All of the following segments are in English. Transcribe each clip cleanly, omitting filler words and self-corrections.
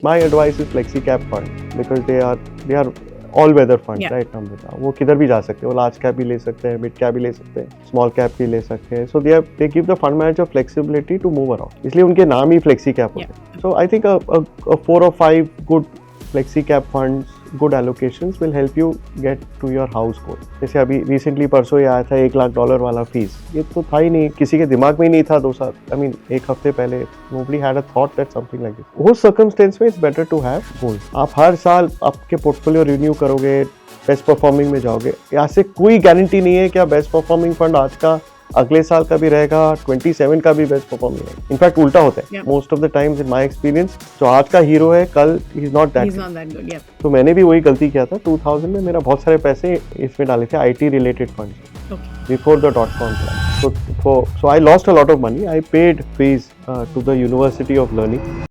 My advice is flexi cap fund because they are all weather funds, Yeah. right? Namrata, वो किधर भी जा सकते हैं, वो लार्ज कैप भी ले सकते हैं, मिड कैप भी ले सकते हैं, स्मॉल कैप भी ले सकते हैं. So they give the fund manager flexibility to move around. इसलिए उनके नाम ही flexi cap होते हैं. So I think a 4 or 5 good flexi cap funds, good allocations will help you get to your house goal. जैसे अभी recently परसों ये आया था $1 लाख वाला फीस, ये तो था ही नहीं, किसी के दिमाग में ही नहीं था 2 साल, I mean एक हफ्ते पहले nobody had a thought that something like this. वो circumstance में it's better to have goals. आप हर साल आपके पोर्टफोलियो रिन्यू करोगे, बेस्ट परफॉर्मिंग में जाओगे, यहाँ से कोई गारंटी नहीं है कि बेस्ट परफॉर्मिंग फंड आज का अगले साल का भी रहेगा, 27 का भी बेस्ट परफॉर्मिंग है. इनफैक्ट उल्टा होता है most of the times in my experience. जो आज का हीरो है कल ही इज नॉट दैट गुड. तो मैंने भी वही गलती किया था 2000 में. मेरा बहुत सारे पैसे इसमें डाले थे IT related funds before the .com crash. So I lost a lot of money. I paid fees to the University of Learning.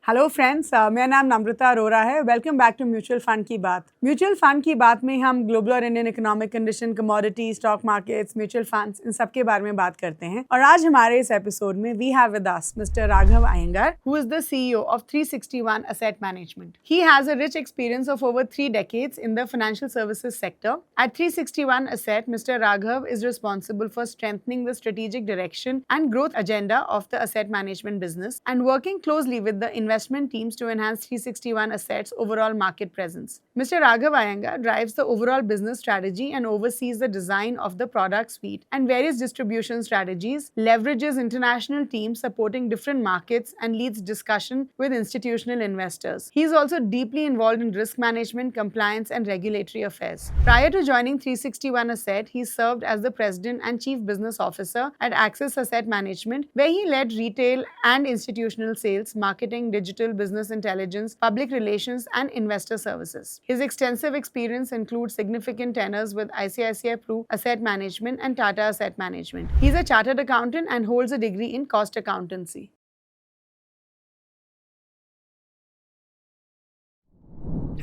Hello friends, मेरा नाम नम्रता अरोरा है. Welcome back to mutual fund की बात. म्यूचुअल फंड की बात में हम global और Indian economic condition, commodity, stock markets, mutual funds, इन सब के बारे में बात करते हैं. और आज हमारे इस एपिसोड में we have with us mister Raghav Iyengar, who is the CEO of 361 Asset Management. He has a rich experience of over 3 decades in the financial services sector. At 361 Asset, Mr. Raghav is responsible for strengthening the strategic direction and growth agenda of the asset management business and working closely with the investment teams to enhance 361 Asset's overall market presence. Mr. Raghav Iyengar drives the overall business strategy and oversees the design of the product suite and various distribution strategies, leverages international teams supporting different markets, and leads discussion with institutional investors. He is also deeply involved in risk management, compliance, and regulatory affairs. Prior to joining 361 Asset, he served as the President and Chief Business Officer at Axis Asset Management, where he led retail and institutional sales, marketing, digital business intelligence, public relations, and investor services. His extensive experience includes significant tenures with ICICI Pru Asset Management and Tata Asset Management. He is a chartered accountant and holds a degree in cost accountancy.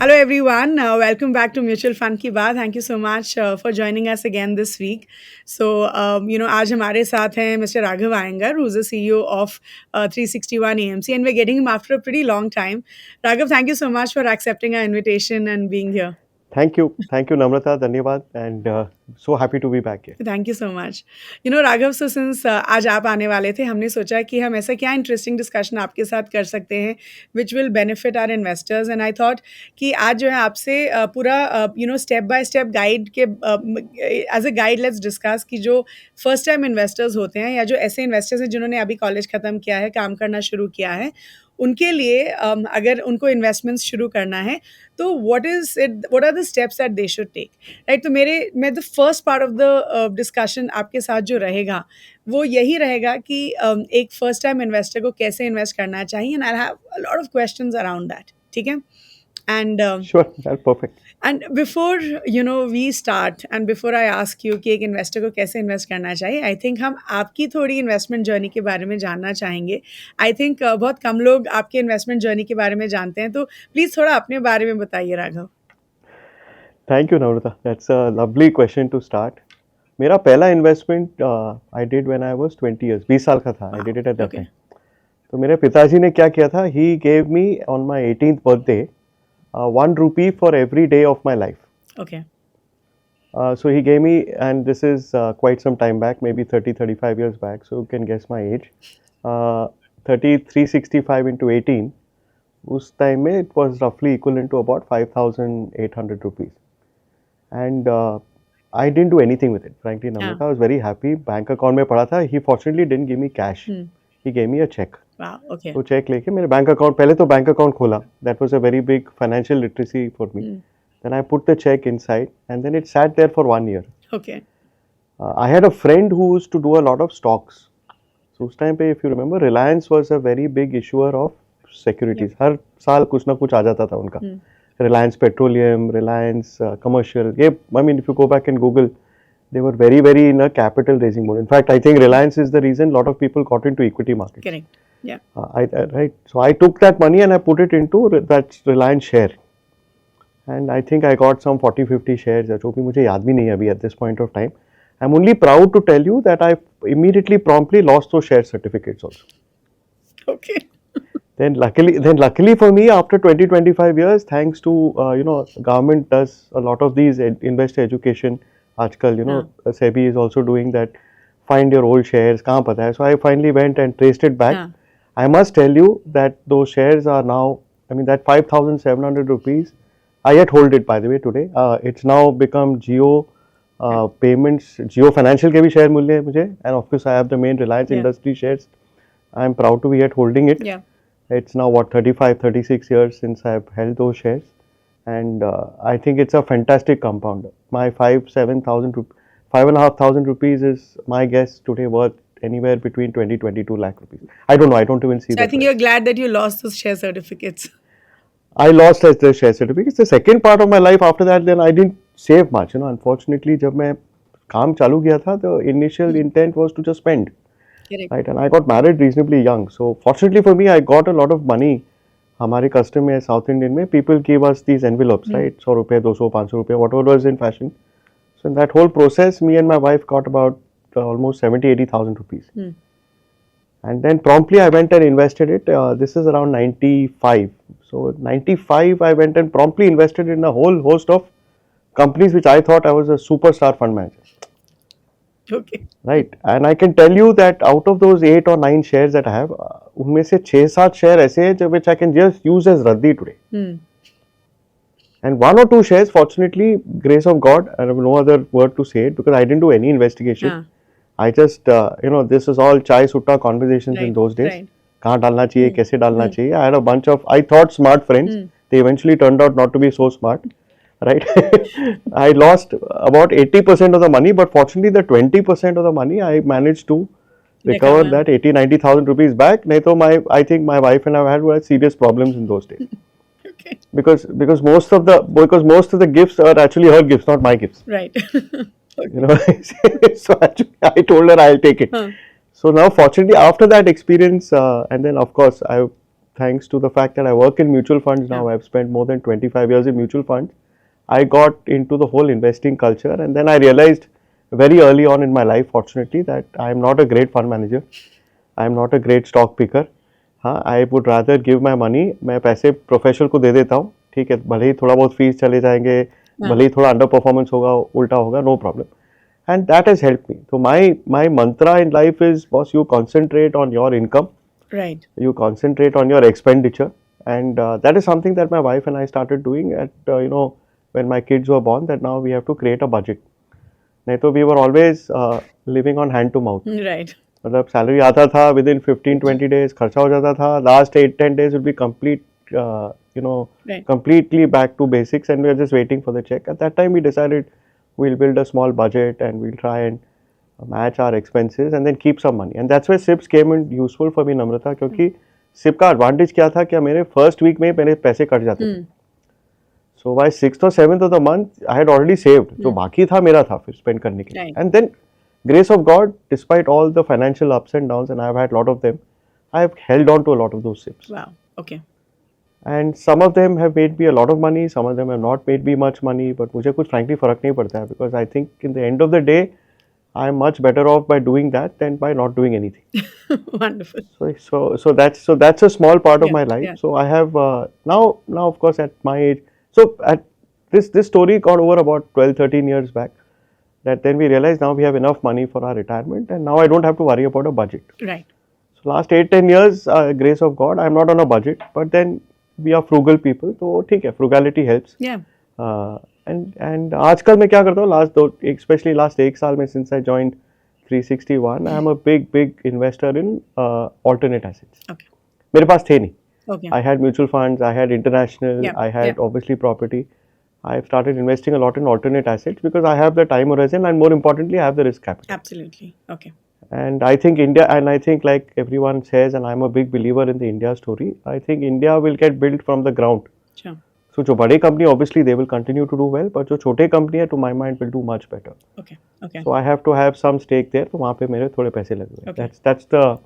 Hello everyone, welcome back to Mutual Fund की बात. Thank you so much for joining us again this week. So, आज हमारे साथ हैं Mr. Raghav Iyengar, who's the CEO of 361 AMC, and we're getting him after a pretty long time. Raghav, thank you so much for accepting our invitation and being here. Thank you Namrata, धन्यवाद, and so happy to be back here. Thank you so much. Raghav, so since आज आप आने वाले थे, हमने सोचा कि हम ऐसा क्या इंटरेस्टिंग डिस्कशन आपके साथ कर सकते हैं which will benefit our investors. And I thought कि आज जो है आपसे पूरा स्टेप बाय स्टेप गाइड के as a guide let's discuss कि जो फर्स्ट टाइम इन्वेस्टर्स होते हैं या जो ऐसे इन्वेस्टर्स हैं जिन्होंने अभी कॉलेज ख़त्म किया है, काम करना शुरू किया है, उनके लिए अगर उनको इन्वेस्टमेंट्स शुरू करना है तो what are the steps that they should take, right. तो मैं the first part of the discussion आपके साथ जो रहेगा वो यही रहेगा कि एक फर्स्ट टाइम इन्वेस्टर को कैसे इन्वेस्ट करना चाहिए. And I have a lot of questions around that. ठीक है. And sure, that's perfect. And before we start and before I ask you कि एक इन्वेस्टर को कैसे इन्वेस्ट करना चाहिए, आई थिंक हम आपकी थोड़ी इन्वेस्टमेंट जर्नी के बारे में जानना चाहेंगे. आई थिंक बहुत कम लोग आपके इन्वेस्टमेंट जर्नी के बारे में जानते हैं, तो प्लीज़ थोड़ा अपने बारे में बताइए Raghav. Thank you, Namrata. That's a lovely question to start. मेरा पहला investment I did when I was 20 years. 20 साल का था. I did it at that time. तो मेरे पिताजी ने क्या किया था, he gave me on my 18th birthday 1 rupee for every day of my life. Okay. So he gave me, and this is quite some time back, maybe 35 years back, so you can guess my age. 365 into 18, उस time में it was roughly equivalent to about 5,800 rupees. And I didn't do anything with it, frankly, Namrata. I was very happy. Bank account में पड़ा था. He fortunately didn't give me cash. He gave me a check. Wow, okay. तो check लेके मेरे bank account, पहले तो bank account खोला. That was a very big financial literacy for me. Then I put the check inside and then it sat there for 1 year. Okay. I had a friend who used to do a lot of stocks. So उस time पे if you remember, Reliance was a very big issuer of securities. हर साल कुछ ना कुछ आ जाता था उनका. Reliance Petroleum, Reliance Commercial. ये I mean if you go back and Google, they were very in a capital raising mode. In fact, I think Reliance is the reason a lot of people got into equity markets. Correct. Yeah. Right. So I took that money and I put it into that Reliance share. And I think I got some 40-50 shares, जो भी मुझे याद भी नहीं है अभी at this point of time. I'm only proud to tell you that I immediately promptly lost those share certificates also. Okay. Then luckily for me, after 20-25 years, thanks to government does a lot of these investor education. Aajkal, SEBI is also doing that. Find your old shares. कहाँ पता है? So I finally went and traced it back. Yeah. I must tell you that those shares are now, I mean, that 5,700 rupees, I yet hold it by the way today. It's now become Jio Payments, Jio Financial के भी share मिले हैं मुझे, and of course I have the main Reliance Yeah. Industry shares. I am proud to be yet holding it. Yeah. It's now what 35-36 years since I have held those shares, and I think it's a fantastic compounder. My 5,500 rupees is my guess today worth anywhere between 20-22 lakh rupees. I don't know. I don't even see So I that. think you're glad that you lost those share certificates. I lost as the share certificates. The second part of my life after that, then I didn't save much. Unfortunately, जब मैं काम चालू किया था, the initial intent was to just spend. Correct. Right, and I got married reasonably young. So fortunately for me, I got a lot of money. हमारे custom में South Indian में people give us these envelopes, right? 100 रुपये, 200, 500 रुपये, whatever was in fashion. So in that whole process, me and my wife got about almost 70,000-80,000 rupees. And then promptly I went and invested it. This is around 95. So 95, I went and promptly invested in a whole host of companies which I thought I was a superstar fund manager. Okay. Right, and I can tell you that out of those 8 or 9 shares that I have, उनमें से 6-7 share ऐसे हैं which I can just use as रद्दी today. And 1 or 2 shares, fortunately, grace of God, I have no other word to say it because I didn't do any investigation. हाँ. I just, this is all chai sutta conversations in Right, those days. right. कहाँ डालना चाहिए, कैसे डालना चाहिए. I had a bunch of, I thought smart friends. They eventually turned out not to be so smart. Right. I lost about 80% of the money, but fortunately the 20% of the money I managed to recover that 80-90,000 rupees back. नहीं तो I think my wife and I had serious problems in those days. Okay. Because most of the gifts are actually her gifts, not my gifts. Right. So actually I told her I'll take it. So now fortunately after that experience, and then of course thanks to the fact that I work in mutual funds now, I've spent more than 25 years in mutual funds. I got into the whole investing culture, and then I realized very early on in my life, fortunately, that I am not a great fund manager. I am not a great stock picker. I would rather give my money. मैं पैसे professional को दे देता हूँ, ठीक है, भले ही थोड़ा बहुत फीस चले जाएंगे, भले ही थोड़ा अंडर परफॉर्मेंस होगा, उल्टा होगा, no problem. And that has helped me. So my mantra in life is, boss, you concentrate on your income. Right. You concentrate on your expenditure, and that is something that my wife and I started doing at when my kids were born, that now we have to create a budget. नहीं तो we were always living on hand to mouth. Right. मतलब salary आता था, within 15-20 days खर्चा हो जाता था, last 8-10 days would be complete, Right. completely back to basics, and we were just waiting for the check. At that time we decided we'll build a small budget and we'll try and match our expenses and then keep some money. And that's where SIPs came in useful for me, Namrata, क्योंकि SIP का advantage क्या था कि मेरे first week में मेरे पैसे cut जाते थे. So by 6th or 7th of the month, I had already saved. जो बाकी था मेरा था फिर spend करने के लिए. Right. And then, grace of God, despite all the financial ups and downs, and I've had a lot of them, I've held on to a lot of those SIPs. Wow. Okay. And some of them have made me a lot of money, some of them have not made me much money, but मुझे कुछ frankly फर्क नहीं पड़ता है, because I think in the end of the day, I'm much better off by doing that than by not doing anything. Wonderful. So that's a small part of Yeah, my life. yeah. So I have now of course at my age. So at this story got over about 12-13 years back. That then we realized now we have enough money for our retirement, and now I don't have to worry about a budget. Right. So last 8-10 years, grace of God, I'm not on a budget, but then we are frugal people, so ठीक है, frugality helps. Yeah. And आजकल मैं क्या करता हूँ, especially last 1 साल में, since I joined 361, I am a big investor in alternate assets. Okay. मेरे पास थे नहीं. Okay. I had mutual funds, I had international, Yeah, I had yeah. obviously property. I've started investing a lot in alternate assets because I have the time horizon, and more importantly, I have the risk capital. Absolutely. Okay. And I think India, and I think like everyone says, and I'm a big believer in the India story, I think India will get built from the ground. Sure. So जो बड़े company, obviously they will continue to do well, but जो छोटे company है, to my mind, will do much better. Okay. Okay. So I have to have some stake there. तो वहाँ पे मेरे थोड़े पैसे लगे हुए हैं. Okay. That's the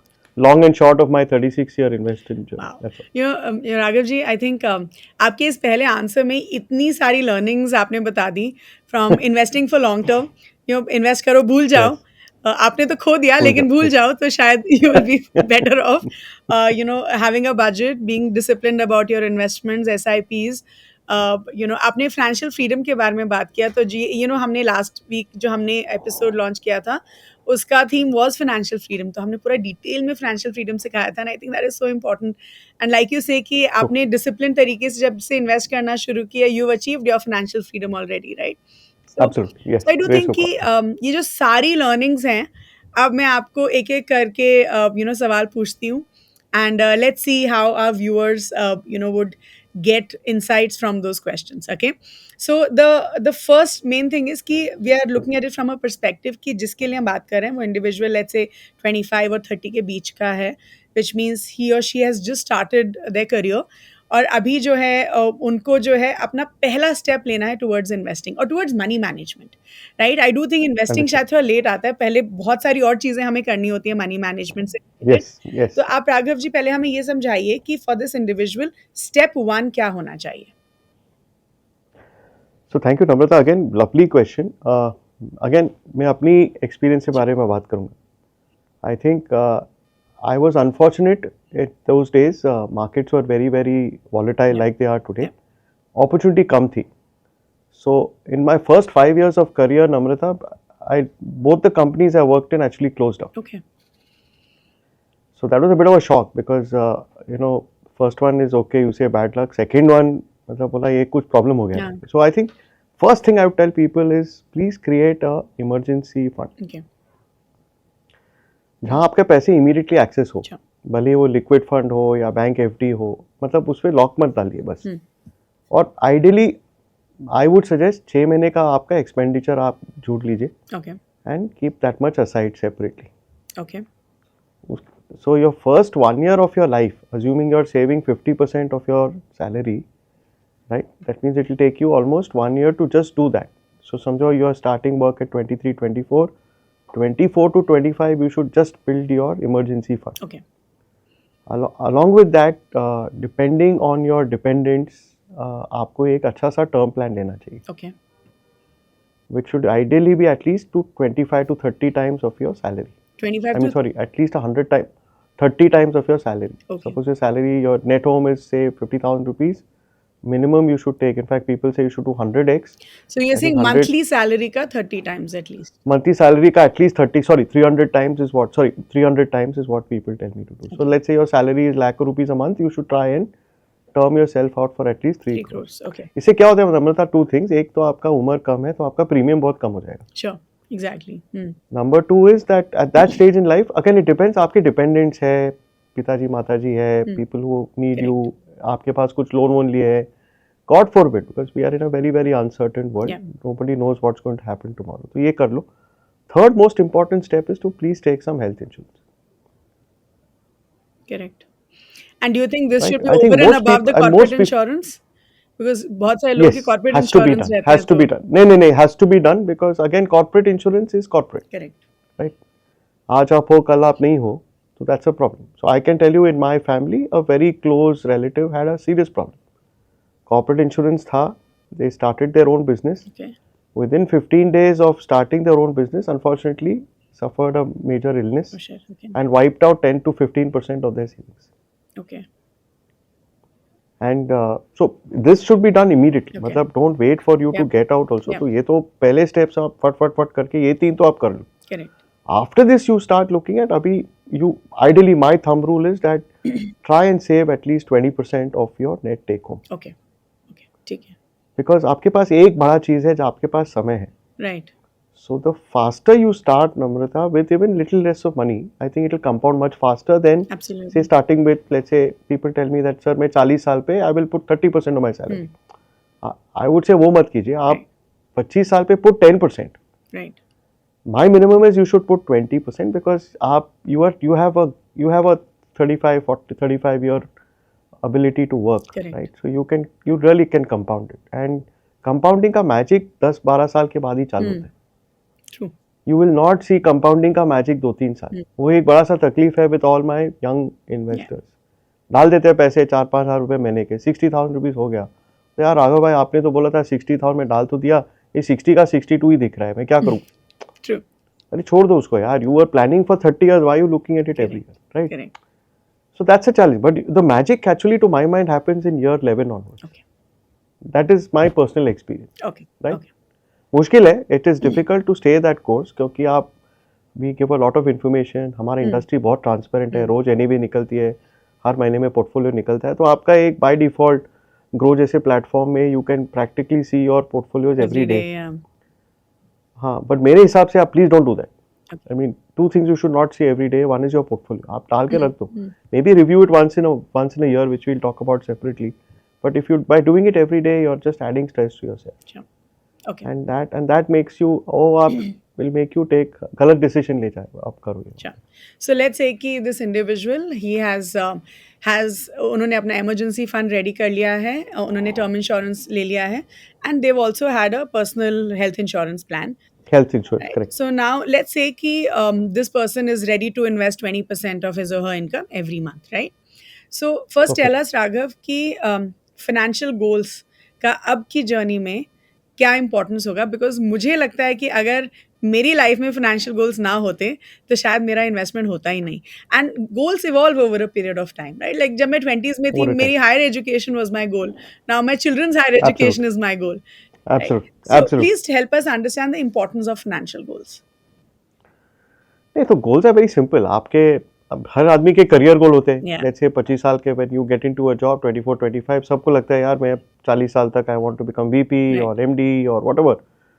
long and short of my 36-year investing journey. Wow. That's all. Raghav ji, I think आपके इस पहले आंसर में इतनी सारी learnings आपने बता दी from investing for long term. Invest करो भूल जाओ. Yes. आपने तो खो दिया भूल लेकिन जाओ, भूल yes. जाओ तो शायद you will be better off. Having a budget, being disciplined about your investments, SIPs. आपने फाइनेंशियल फ्रीडम के बारे में बात किया तो जी हमने लास्ट वीक जो हमने एपिसोड लॉन्च किया था उसका थीम वाज फाइनेंशियल फ्रीडम तो हमने पूरा डिटेल में फाइनेंशियल फ्रीडम सिखाया था and I think that is so important and like you से कि आपने डिसिप्लिन तरीके से जब से इन्वेस्ट करना शुरू किया you achieved your financial freedom already right Absolutely, yes. I do Grace think of कि God. ये जो सारी लर्निंग्स हैं अब मैं आपको एक एक करके सवाल पूछती हूँ and let's see how our viewers would get insights from those questions. Okay, so the first main thing is कि we are looking at it from a perspective कि जिसके लिए हम बात कर रहे हैं वो individual let's say 25 और 30 के बीच का है which means he or she has just started their career और अभी जो है उनको जो है अपना पहला स्टेप लेना है टुवर्ड्स इन्वेस्टिंग और towards money management right I do think investing शायद थोड़ा लेट आता है पहले बहुत सारी और चीज़ें हमें करनी होती है मनी मैनेजमेंट से Yes, yes. तो आप राघव जी पहले हमें ये समझाइए कि फॉर दिस इंडिविजुअल स्टेप 1 क्या होना चाहिए So thank you, Namrata. Again, lovely question. Again, मैं अपनी experience के बारे में बात करूँगा. I think I was unfortunate at those days. Markets were very, very volatile like they are today. Opportunity कम थी. So in my first 5 years of career, Namrata, both the companies I worked in actually closed down. Okay. So that was a bit of a shock because first one is okay, you say bad luck. Second one, मतलब बोला ये कुछ problem हो गया. Yeah. So I think first thing I would tell people is please create a emergency fund. Okay. जहाँ आपके पैसे immediately access हो. अच्छा. भले वो liquid fund हो या बैंक FD हो, मतलब उसमें लॉक मत डालिए बस. और ideally I would suggest 6 महीने का आपका expenditure आप जोड़ लीजिए. Okay. And keep that much aside separately. Okay. So your first 1 year of your life, assuming you're saving 50% of your salary, right? That means it will take you almost 1 year to just do that. So समझो you are starting work at 23, 24. 24 to 25, you should just build your emergency fund. Okay. Along with that, depending on your dependents, आपको एक अच्छा सा term plan लेना चाहिए. Okay. Which should ideally be at least to 25 to 30 times of your salary. 25 I mean, sorry, at least 100 times, 30 times of your salary. Okay. Suppose your salary, your net home is say 50,000 rupees. Minimum you should take. In fact, people say you should do 100x. So you're I saying think 100 monthly salary ka 30 times at least. Monthly salary ka at least 30. Sorry, 300 times is what. Sorry, 300 times is what people tell me to do. So let's say your salary is lakh rupees a month. You should try and term yourself out for at least 3 crores. Okay. इससे क्या होता है नम्रता? Two things. एक तो आपका उम्र कम है, तो आपका प्रीमियम बहुत कम हो जाएगा. Sure. Exactly. Number 2 is that at that stage in life, again it depends. आपके dependents है, पिताजी माताजी है, people who need you, आपके पास कुछ लोन वोन लिए है. God forbid, because we are in a very very uncertain world. Yeah. Nobody knows what's going to happen tomorrow. तो ये कर लो. Third most important step is to please take some health insurance. Correct. And do you think this Right. should be I think over and most above the people- and corporate most people- insurance? Because बहुत सारे लोग की corporate has to be insurance done. रहता Has है to तो- be done. नहीं, has to be done because again corporate insurance is corporate. Correct. Right? आज आप हो कल आप नहीं हो, so that's a problem. So I can tell you in my family, a very close relative had a serious problem. Corporate insurance था, they started their own business. Okay. Within 15 days of starting their own business, unfortunately, suffered a major illness For sure. Okay. and wiped out 10 to 15% of their savings. Okay. And so this should be done immediately. Okay. मतलब don't wait for you to Yeah. get out also. Yeah. तो ये तो पहले steps आप फट करके ये 3 तो आप कर लो. Correct. After this you start looking at अभी you ideally my thumb rule is that try and save at least 20% of your net take home. Okay. Okay. ठीक है. Because आपके पास एक बड़ा चीज़ है जो आपके पास समय है. Right. So the faster you start, Namrata, with even little less of money, I think it will compound much faster than Absolutely. say starting with, let's say, people tell me that sir मैं 40 साल पे I will put 30% of my salary. I would say वो मत कीजिए. आप 25 साल पे put 10%. Right. My minimum is you should put 20% because आप you have a 35 year ability to work. Correct. Right? So you really can compound it. And compounding का magic 10-12 साल के बाद ही चालू होता है. True. you will not see compounding का magic 2-3 साल. वो एक बड़ा सा तकलीफ है with all my young investors. डाल देते हैं पैसे 4-5 हज़ार रुपये महीने के, 60,000 रुपीज़ हो गया. तो यार राघव भाई आपने तो बोला था 60,000 में डाल तो दिया, ये 60 का 62 ही दिख रहा है, मैं क्या करूँ? True. अरे छोड़ दो उसको यार, you are planning for 30 years, why are you looking at it every year, right? Correct. So that's a challenge, but the magic actually to my mind happens in year 11 onwards. Okay. That is my personal experience. Okay. Right? Okay. मुश्किल है, it is difficult to stay that course क्योंकि आप we give a lot of information, हमारा industry बहुत transparent है, रोज NAV निकलती है, हर महीने में पोर्टफोलियो निकलता है, तो आपका एक बाय डिफॉल्ट ग्रो जैसे प्लेटफॉर्म में you can practically see your portfolios every day. हाँ, बट मेरे हिसाब से आप please don't do that. I mean, two things you should not see every day. One is your portfolio. आप डाल के रख दो. Maybe review it once in a year, which we'll talk about separately. But if you by doing it every day, you're just adding stress to yourself. Sure. Okay. And that makes you आप will make you take गलत decision ले जाएगा आप करोगे. Sure. So let's say कि this individual he has उन्होंने अपना emergency fund ready कर लिया है, उन्होंने term insurance ले लिया है, and they've also had a personal health insurance plan. Health insurance, Right. correct. So now let's say कि this person is ready to invest 20% of his or her income every month, right? So first Okay. tell us Raghav कि financial goals का अब की journey में क्या importance होगा, because मुझे लगता है कि अगर मेरी लाइफ में financial goals ना होते तो शायद मेरा इन्वेस्टमेंट होता ही नहीं. And goals evolve over a period of time, right? Like जब मैं 20s में थी, Over a मेरी higher education was my goal. Now my children's higher education is my goal. Absolutely. Right? So Absolutely. please help us understand the importance of financial goals. नहीं तो goals are very simple. आपके अब हर आदमी के career goal होते हैं. Yeah. Let's say 25 साल के when you get into a job 24-25 सबको लगता है यार मैं 40 साल तक I want to become VP Right. और MD और whatever.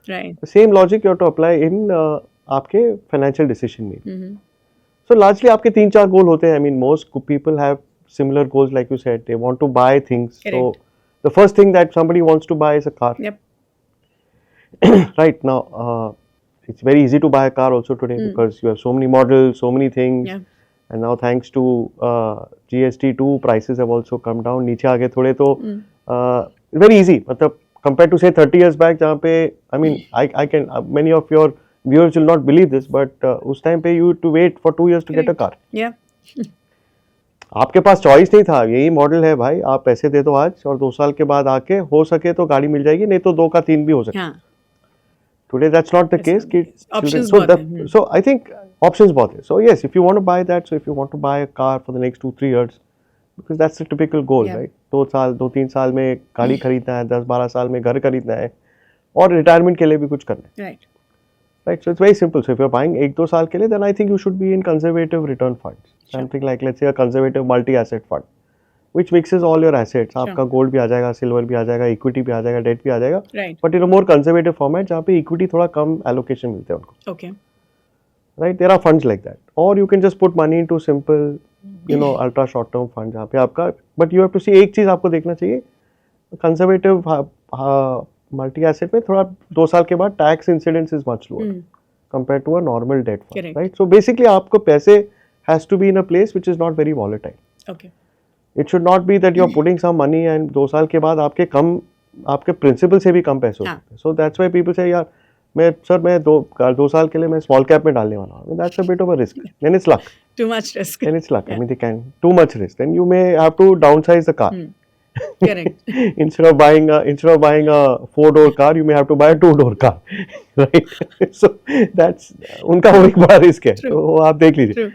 Right. Same logic you have to apply in आपके फाइनेंशियल डिसीजन में. Mm-hmm. सो लार्जली आपके 3-4 गोल होते हैं. I mean most people have similar goals like you said. They want to buy things. So Correct. The first thing that somebody wants to buy is a car. Yep. Right now it's very easy to buy a car also today because you have so many models, so many things. Yeah. And now thanks to GST too, prices have also come down. नीचे आगे थोड़े तो very easy. मतलब compared to say 30 years back जहाँ पे I mean I can many of your viewers will not believe this, but उस time पे you had to wait for 2 years to get a car. Yeah. आपके पास choice नहीं था, यही model है भाई, आप पैसे दे दो आज और 2 साल के बाद आके हो सके तो गाड़ी मिल जाएगी, नहीं तो 2 का 3 भी हो सकता है. हाँ. Today that's not the That's case. not the case. Options so, बहुत हैं. so I think options बहुत है. So yes, if you want to buy that, so if you want to buy a car for the next 2-3 years, because that's the typical goal, Yeah. right? 2-3 साल में गाड़ी खरीदना है, 10-12 साल में घर खरीदना है, और रिटायरमेंट के लिए भी कुछ करना है. Right. Right? So it's very simple. So if you're buying 1-2 साल के लिए, then I think you should be in conservative return funds. Sure. Something like let's say a conservative multi-asset fund, which mixes all your assets. आपका gold भी आ जाएगा, silver भी आ जाएगा, equity भी आ जाएगा, डेट भी आ जाएगा. Right. But in a more conservative format, जहाँ पे इक्विटी थोड़ा कम allocation मिलते हैं उनको. Okay. Right? There are funds like that. Or you can just put money into simple, ultra short term fund जहाँ पे आपका, but you have to see एक चीज़ आपको देखना चाहिए, conservative multi asset में थोड़ा 2 साल के बाद tax incidence is much lower compared to a normal debt fund. Correct. Right? So basically आपको पैसे has to be in a place which is not very volatile. Okay. It should not be that you're putting some money and 2 साल के बाद आपके principal से भी कम पैसे हो सकते हैं. So that's why people say यार मैं 2 साल के लिए मैं स्मॉल कैप में डालने वाला हूँ. I mean, that's a bit of a risk. Then it's luck. Too much risk. Then it's luck. I mean, they can too much risk. Then you may have to downsize the car. Correct. instead of buying a 4-door car, you may have to buy a 2-door car, right? So that's उनका वो एक बड़ा risk है. True. तो वो आप देख लीजिए. True.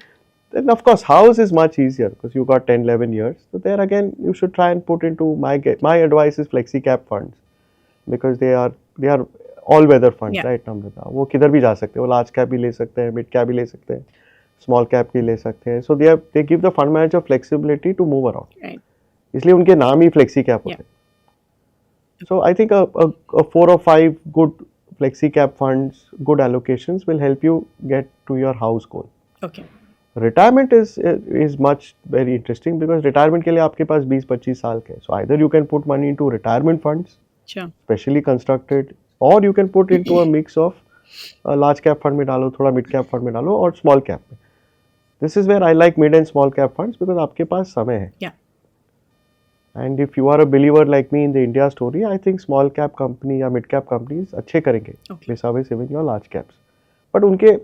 Then of course house is much easier because you got 10-11 years. So there again you should try and put into my advice is flexi cap funds because they are all weather funds, Yeah. right? Namrata, वो किधर भी जा सकते हैं. वो large cap भी ले सकते हैं, mid cap भी ले सकते हैं, small cap भी ले सकते हैं. So they give the fund manager flexibility to move around. Right. इसलिए उनके नाम ही फ्लेक्सी कैप होते हैं. So I think a 4 or 5 good flexi cap funds, good allocations will help you get to your house goal. Okay. Retirement is much very interesting because retirement के लिए आपके पास 20-25 साल के. So either you can put money into retirement funds, Sure. specially constructed, or you can put into a mix of large cap fund में डालो, थोड़ा mid cap fund में डालो और small cap में. This is where I like mid and small cap funds because आपके पास समय है. Yeah. And if you are a believer like me in the India story, I think small cap company या mid cap companies अच्छे करेंगे Okay. vis-a-vis even your large caps. But उनके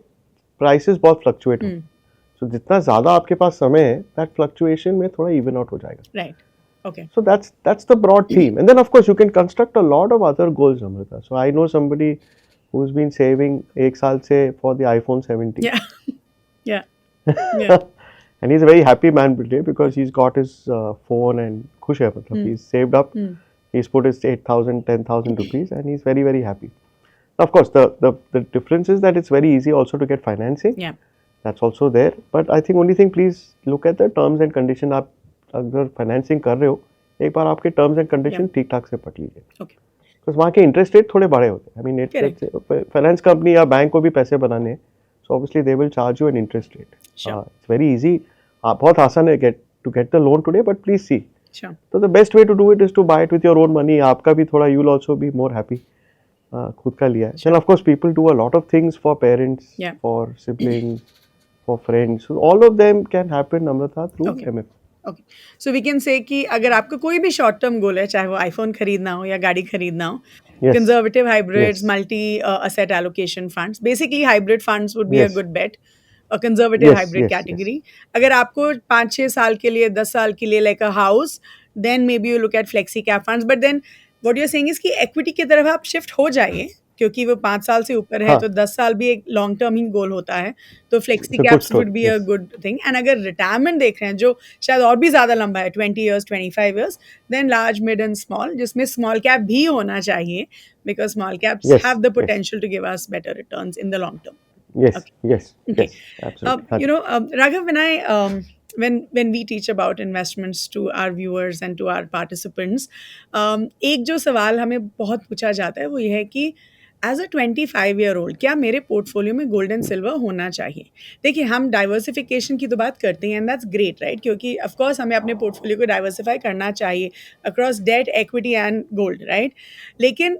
prices बहुत fluctuate होते हैं. सो जितना ज़्यादा आपके पास समय है, दैट फ्लक्चुएशन में थोड़ा इवन आउट हो जाएगा. Right. Okay. So that's the broad theme, and then of course you can construct a lot of other goals, Amrita. So I know somebody who's been saving एक साल से for the iPhone 17. Yeah. Yeah. And he's a very happy man today because he's got his phone and खुश है मतलब. He's saved up. He's put his 8,000, 10,000 rupees, and he's very very happy. Of course, the difference is that it's very easy also to get financing. Yeah. That's also there. But I think only thing, please look at the terms and condition. आप अगर financing कर रहे हो, एक बार आपके terms and condition ठीक ठाक से पढ़ लीजिए. बिकॉज वहाँ के इंटरेस्ट रेट थोड़े बड़े होते हैं. आई मीन फाइनेंस कंपनी या बैंक को भी पैसे बनाने, so obviously they will charge you an interest rate. It's very easy. बहुत आसान है to get the loan today, but please see. तो the best way to do it is to buy it with your own money. आपका भी थोड़ा, you will also be more happy. खुद का लिया है. Then of course people do a lot of things for parents, for siblings, for friends. All of them can happen, Amrita, through MF. Okay, so we can say कि अगर आपका कोई भी short term goal है, चाहे वो आईफोन खरीदना हो या गाड़ी खरीदना हो, conservative hybrids, multi asset allocation funds, basically hybrid funds would be a good bet. Conservative hybrid category. अगर आपको 5-6 साल के लिए, 10 साल के लिए like a house, then may B you look at flexi cap funds. But then what you are saying is कि equity की तरफ आप शिफ्ट हो जाइए, क्योंकि वो 5 साल से ऊपर है, तो 10 साल भी एक लॉन्ग टर्म ही गोल होता है. तो flexi caps would be a good thing. And अगर रिटायरमेंट देख रहे हैं जो शायद और भी ज़्यादा लंबा है, 20 years, 25 years, then large, mid and small, जिसमें स्मॉल कैप भी होना चाहिए, because small caps have the potential to give us better returns in the long term. Yes, absolutely. Raghav, when we teach about investments to our viewers and to our participants, एक जो सवाल हमें बहुत पूछा जाता है वो ये है कि एज अ 25-year-old क्या मेरे पोर्टफोलियो में गोल्ड एंड सिल्वर होना चाहिए? देखिए, हम डाइवर्सिफिकेशन की तो बात करते हैं, एंड दैट्स ग्रेट, राइट? क्योंकि ऑफकोर्स हमें अपने पोर्टफोलियो को डाइवर्सिफाई करना चाहिए across debt, equity and gold, right? लेकिन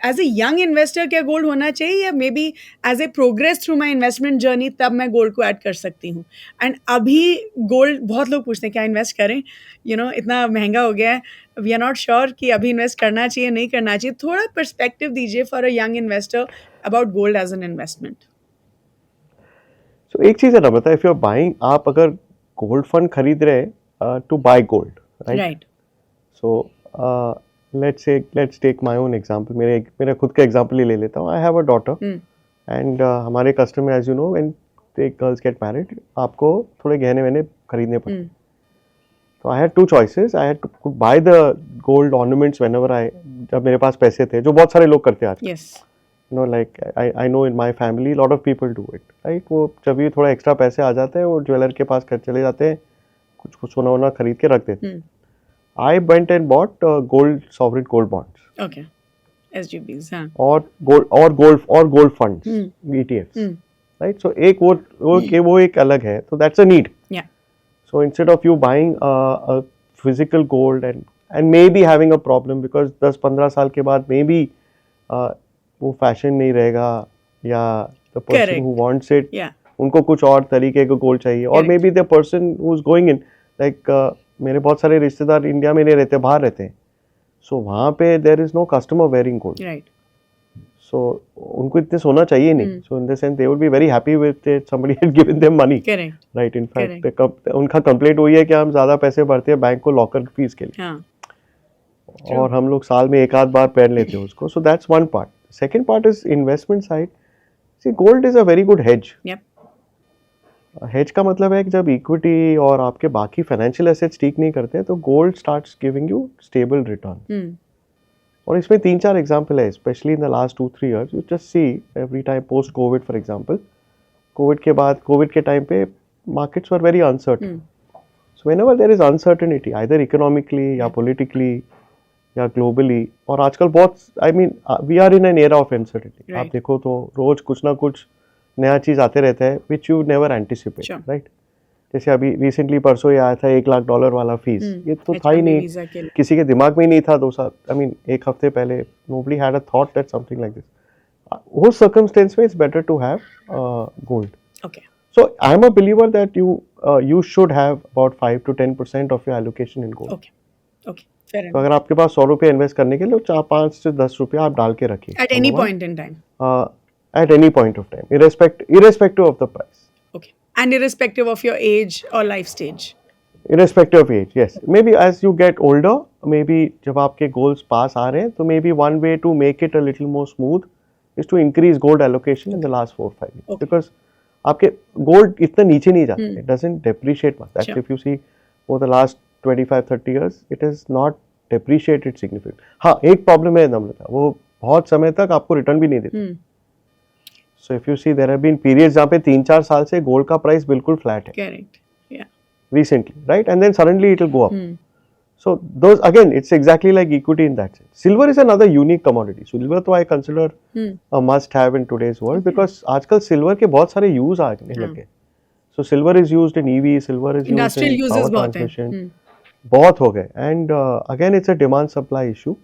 एज ए यंग इन्वेस्टर क्या गोल्ड होना चाहिए, या may be as a progress through my investment journey तब मैं गोल्ड को ऐड कर सकती हूँ? एंड अभी गोल्ड बहुत लोग पूछते हैं क्या इन्वेस्ट करें, इतना महंगा हो गया है, वी आर नॉट श्योर कि अभी इन्वेस्ट करना चाहिए, नहीं करना चाहिए. थोड़ा पर्सपेक्टिव दीजिए for a young investor about gold as an investment. So एक चीज़ है ना, बता, इफ यू आर बाइंग, आप अगर गोल्ड फंड खरीद रहे हैं to buy gold, right? So let's take my own example. मेरा खुद का एग्जाम्पल ही ले लेता हूँ. I have a daughter, and हमारे customer, as you know, when the girls get married, आपको थोड़े गहने वहने खरीदने पड़ते हैं. So I had two choices. I had to buy the gold ornaments whenever जब मेरे पास पैसे थे, जो बहुत सारे लोग करते हैं आज. Yes. Like I know in my family a lot of people do it, right? वो जब भी थोड़ा एक्स्ट्रा पैसे आ जाते हैं, वो ज्वेलर के पास चले जाते हैं, कुछ सोना वोना खरीद के रख देते हैं. I went and bought sovereign gold bonds. Okay, SGBs, हाँ. और gold funds, ETFs, right? So वो एक अलग है. So that's a need. Yeah. So instead of you buying a physical gold and maybe having a problem because 10-15 साल के बाद maybe वो फैशन नहीं रहेगा, या the person who wants it, उनको कुछ और तरीके का गोल्ड चाहिए, और maybe the person who's going in, like मेरे बहुत सारे रिश्तेदार इंडिया में नहीं रहते, बाहर रहते हैं. सो वहाँ पे there is no customer wearing gold, right? So उनको इतने सोना चाहिए नहीं. So in the sense they would be very happy with it, somebody had given them money, right? In fact उनका कंप्लेंट वही है कि हम ज़्यादा पैसे भरते हैं बैंक को लॉकर फीस के लिए, और हम लोग साल में एक आध बार पहन लेते हैं उसको. So that's one part. Second part is investment side. See, gold is a very good hedge. Hedge का मतलब है कि जब इक्विटी और आपके बाकी फाइनेंशियल एसेट्स ठीक नहीं करते तो gold starts giving you stable return. और इसमें 3-4 एग्जांपल है, specially in the last 2-3 years. You just see every time post covid, for example, covid के बाद, कोविड के टाइम पे markets were very uncertain. So whenever there is uncertainty, either economically या politically या globally, और आजकल बहुत, I mean we are in an era of uncertainty. आप देखो तो रोज कुछ ना कुछ नया चीज़ आते रहता है which you never anticipate, right? जैसे अभी रिसेंटली परसों ये आया था $1 लाख वाला फीस. ये तो था ही नहीं, किसी के दिमाग में ही नहीं था 2 साल, आई मीन 1 हफ्ते पहले. Nobody had a thought that something like this. वो सर्कमस्टेंस में it's better to have gold. Okay. So I am a believer that you should have about 5 to 10% of your allocation in gold. Okay. Okay. Fair enough. तो अगर आपके पास 100 रुपये invest करने के लिए 4-5 से 10 रुपये आप डाल के रखिए. At any point in time. at any point of time, irrespective of the price. Okay. And irrespective of your age or life stage. Irrespective of age, yes. Maybe as you get older, maybe जब आपके goals पास आ रहे हैं, तो maybe one way to make it a little more smooth is to increase gold allocation in the last 4-5 years. Okay. Because आपके gold इतना नीचे नहीं जाते, it doesn't depreciate much. Actually, if you see over the last 25-30 years, it has not depreciated significantly. हाँ, एक problem है नम्रता, वो बहुत समय तक आपको रिटर्न भी नहीं देते. So if you see, there have been periods जहाँ पे 3-4 साल से गोल्ड का प्राइस बिल्कुल फ्लैट है. Correct. Yeah. Recently, right? And then suddenly it will go up. So those, again, it's exactly like equity in that sense. Silver is another unique commodity. Silver तो I consider a must have in today's world because आजकल silver के बहुत सारे use आने लगे. So silver is used in EV, silver is Industrial used in uses power बहुत transmission. हैं. बहुत हो गए. And again, it's a demand supply issue.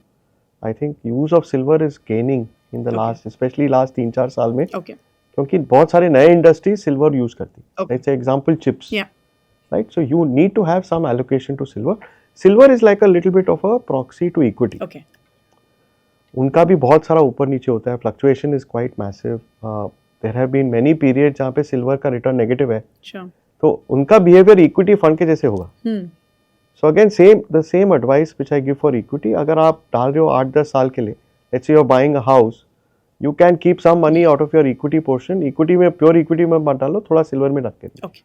I think use of silver is gaining in the last, especially last 3-4 साल में. Okay. क्योंकि बहुत सारे नए industries silver use करती. Okay. Let's say example chips. Yeah. Right, so you need to have some allocation to silver. Silver is like a little bit of a proxy to equity. Okay. उनका भी बहुत सारा ऊपर नीचे होता है. Fluctuation is quite massive. There have been many periods जहाँ पे silver का return negative है. Sure. तो उनका behavior equity fund के जैसे होगा. So again, the same advice which I give for equity. अगर आप डाल रहे हो 8-10 साल के लिए, let's say you're buying a house, you can keep some money out of your equity portion. Equity में pure equity में मत डालो, थोड़ा silver में रख के दो. Okay.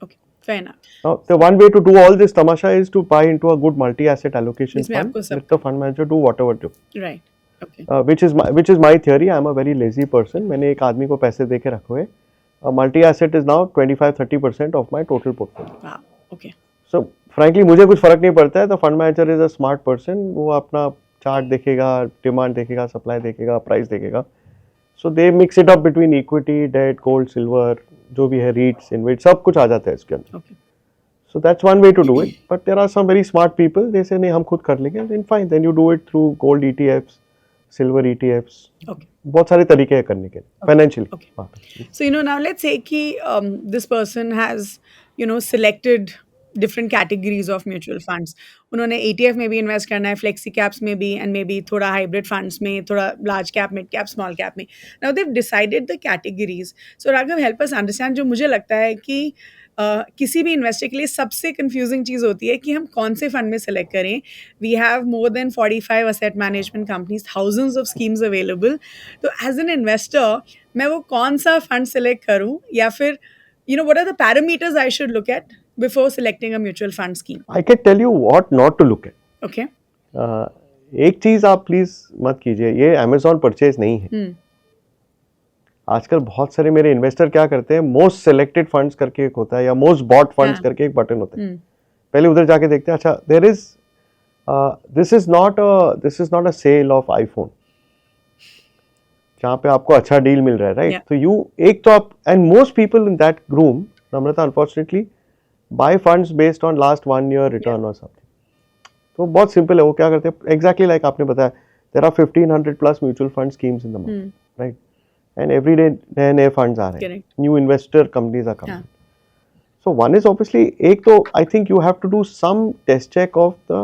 Okay. Fair enough. Now, the one way to do all this tamasha is to buy into a good multi-asset allocation जिसमें fund. आपको सब- Let the fund manager do whatever do. Right. Okay. Which is my theory. I am a very lazy person. मैंने एक आदमी को पैसे दे के रखे हुए. Multi-asset is now 25-30% of my total portfolio. Wow. Okay. So frankly मुझे कुछ फर्क नहीं पड़ता है. The fund manager is a smart person. वो अपना चार्ट देखेगा, डिमांड देखेगा, सप्लाई देखेगा, प्राइस देखेगा. So they mix it up between equity, debt, gold, silver, जो भी है, REITs, InvITs, सब कुछ आ जाता है इसके अंदर. Okay. So that's one way to do it. But there are some very smart people. They say नहीं हम खुद कर लेंगे. Then fine. Then you do it through gold ETFs, silver ETFs. Okay. बहुत सारे तरीके हैं करने के लिए. Financially. Okay. So, now let's say कि this person has, selected different categories of mutual funds. उन्होंने ETF में भी इन्वेस्ट करना है, flexi caps में भी, and maybe थोड़ा hybrid funds में, थोड़ा large cap, mid cap, small cap में. Now they've decided the categories. So Raghav, help us understand. जो मुझे लगता है कि किसी भी इन्वेस्टर के लिए सबसे कंफ्यूजिंग चीज़ होती है कि हम कौन से फंड में सेलेक्ट करें. We have more than 45 asset management companies, thousands of schemes available. तो एज एन इन्वेस्टर मैं वो कौन सा फंड सेलेक्ट करूं, या फिर what are the parameters I should look at before selecting a mutual fund scheme? I can tell you what not to look at. Okay. एक चीज आप प्लीज मत कीजिए, ये Amazon परचेज नहीं है. आजकल बहुत सारे मेरे इन्वेस्टर क्या करते हैं, मोस्ट सेलेक्टेड फंड्स करके एक होता है, या मोस्ट बॉट फंड्स करके एक बटन होता है. पहले उधर जाके देखते हैं, अच्छा there is this is not a sale of iPhone जहाँ पे आपको अच्छा डील मिल रहा है, राइट? तो यू एक तो आप, and most people in that room, Namrata, unfortunately buy funds based on last 1 year return और समथिंग. तो बहुत सिंपल है, वो क्या करते हैं, एग्जैक्टली लाइक आपने बताया, there are 1500+ mutual fund schemes in the market, right? And every day नए funds आ रहे हैं, new investor companies are coming. So one is obviously, एक तो I think you have to do some test check of the